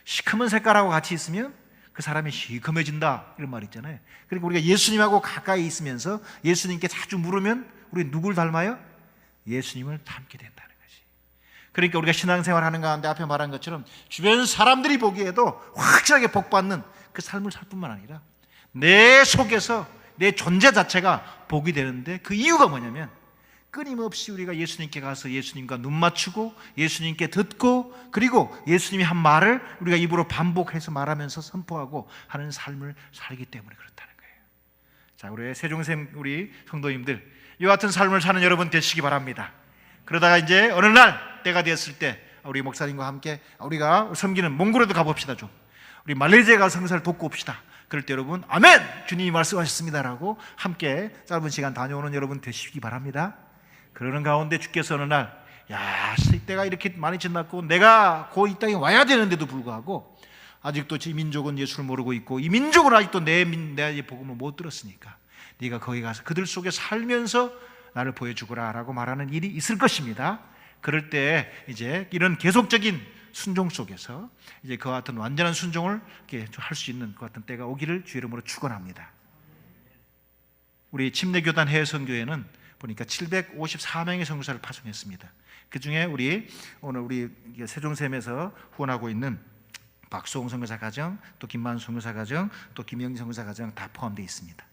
시커먼 색깔하고 같이 있으면 그 사람이 시커매진다, 이런 말 있잖아요. 그러니까 우리가 예수님하고 가까이 있으면서 예수님께 자주 물으면 우리 누굴 닮아요? 예수님을 닮게 된다는 거지. 그러니까 우리가 신앙생활 하는 가운데 앞에 말한 것처럼 주변 사람들이 보기에도 확실하게 복받는 그 삶을 살 뿐만 아니라 내 속에서 내 존재 자체가 복이 되는데 그 이유가 뭐냐면 끊임없이 우리가 예수님께 가서 예수님과 눈 맞추고 예수님께 듣고 그리고 예수님이 한 말을 우리가 입으로 반복해서 말하면서 선포하고 하는 삶을 살기 때문에 그렇다는 거예요. 자, 우리 세종샘 우리 성도님들, 이와 같은 삶을 사는 여러분 되시기 바랍니다. 그러다가 이제 어느 날 때가 되었을 때 우리 목사님과 함께 우리가 섬기는 몽골에도 가봅시다. 좀 우리 말레이시아 가서 성사를 돕고 옵시다. 그럴 때 여러분 아멘! 주님이 말씀하셨습니다라고 함께 짧은 시간 다녀오는 여러분 되시기 바랍니다. 그러는 가운데 주께서 어느 날, 야, 때가 이렇게 많이 지났고 내가 곧 이 땅에 와야 되는데도 불구하고 아직도 이 민족은 예수를 모르고 있고 이 민족은 아직도 내 복음을 못 들었으니까 네가 거기 가서 그들 속에 살면서 나를 보여주거라 라고 말하는 일이 있을 것입니다. 그럴 때 이제 이런 계속적인 순종 속에서 이제 그와 같은 완전한 순종을 할 수 있는 그 같은 때가 오기를 주 이름으로 축원합니다. 우리 침례교단 해외선교회는 보니까 754명의 선교사를 파송했습니다. 그 중에 오늘 우리 세종샘에서 후원하고 있는 박수홍 선교사 가정, 또 김만수 선교사 가정, 또 김영진 선교사 가정 다 포함되어 있습니다.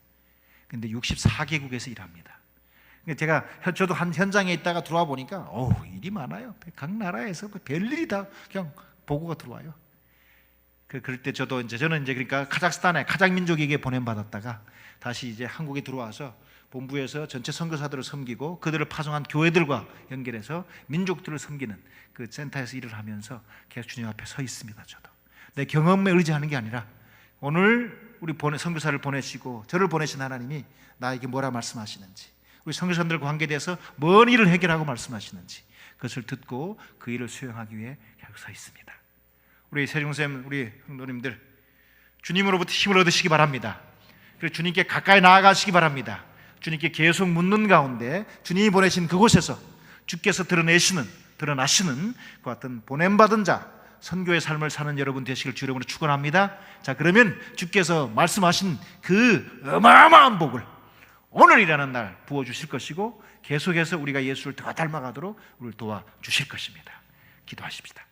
그런데 64개국에서 일합니다. 제가 저도 한 현장에 있다가 들어와 보니까 일이 많아요. 각 나라에서 별일이 다 그냥 보고가 들어와요. 그럴 때 저는 이제 그러니까 카자흐스탄에 카자흐 민족에게 보냄받았다가 다시 이제 한국에 들어와서 본부에서 전체 선교사들을 섬기고 그들을 파송한 교회들과 연결해서 민족들을 섬기는 그 센터에서 일을 하면서 계속 주님 앞에 서 있습니다. 저도 내 경험에 의지하는 게 아니라 오늘 우리 선교사를 보내시고 저를 보내신 하나님이 나에게 뭐라 말씀하시는지, 우리 선교사님들 관계돼서 뭔 일을 해결하고 말씀하시는지 그것을 듣고 그 일을 수행하기 위해 계속 서 있습니다. 우리 세종쌤, 우리 성도님들 주님으로부터 힘을 얻으시기 바랍니다. 그리고 주님께 가까이 나아가시기 바랍니다. 주님께 계속 묻는 가운데 주님이 보내신 그곳에서 주께서 드러나시는 그 같은 보냄받은 자, 선교의 삶을 사는 여러분 되시길 주 이름으로 축원합니다. 자, 그러면 주께서 말씀하신 그 어마어마한 복을 오늘이라는 날 부어주실 것이고 계속해서 우리가 예수를 더 닮아가도록 우리를 도와주실 것입니다. 기도하십시다.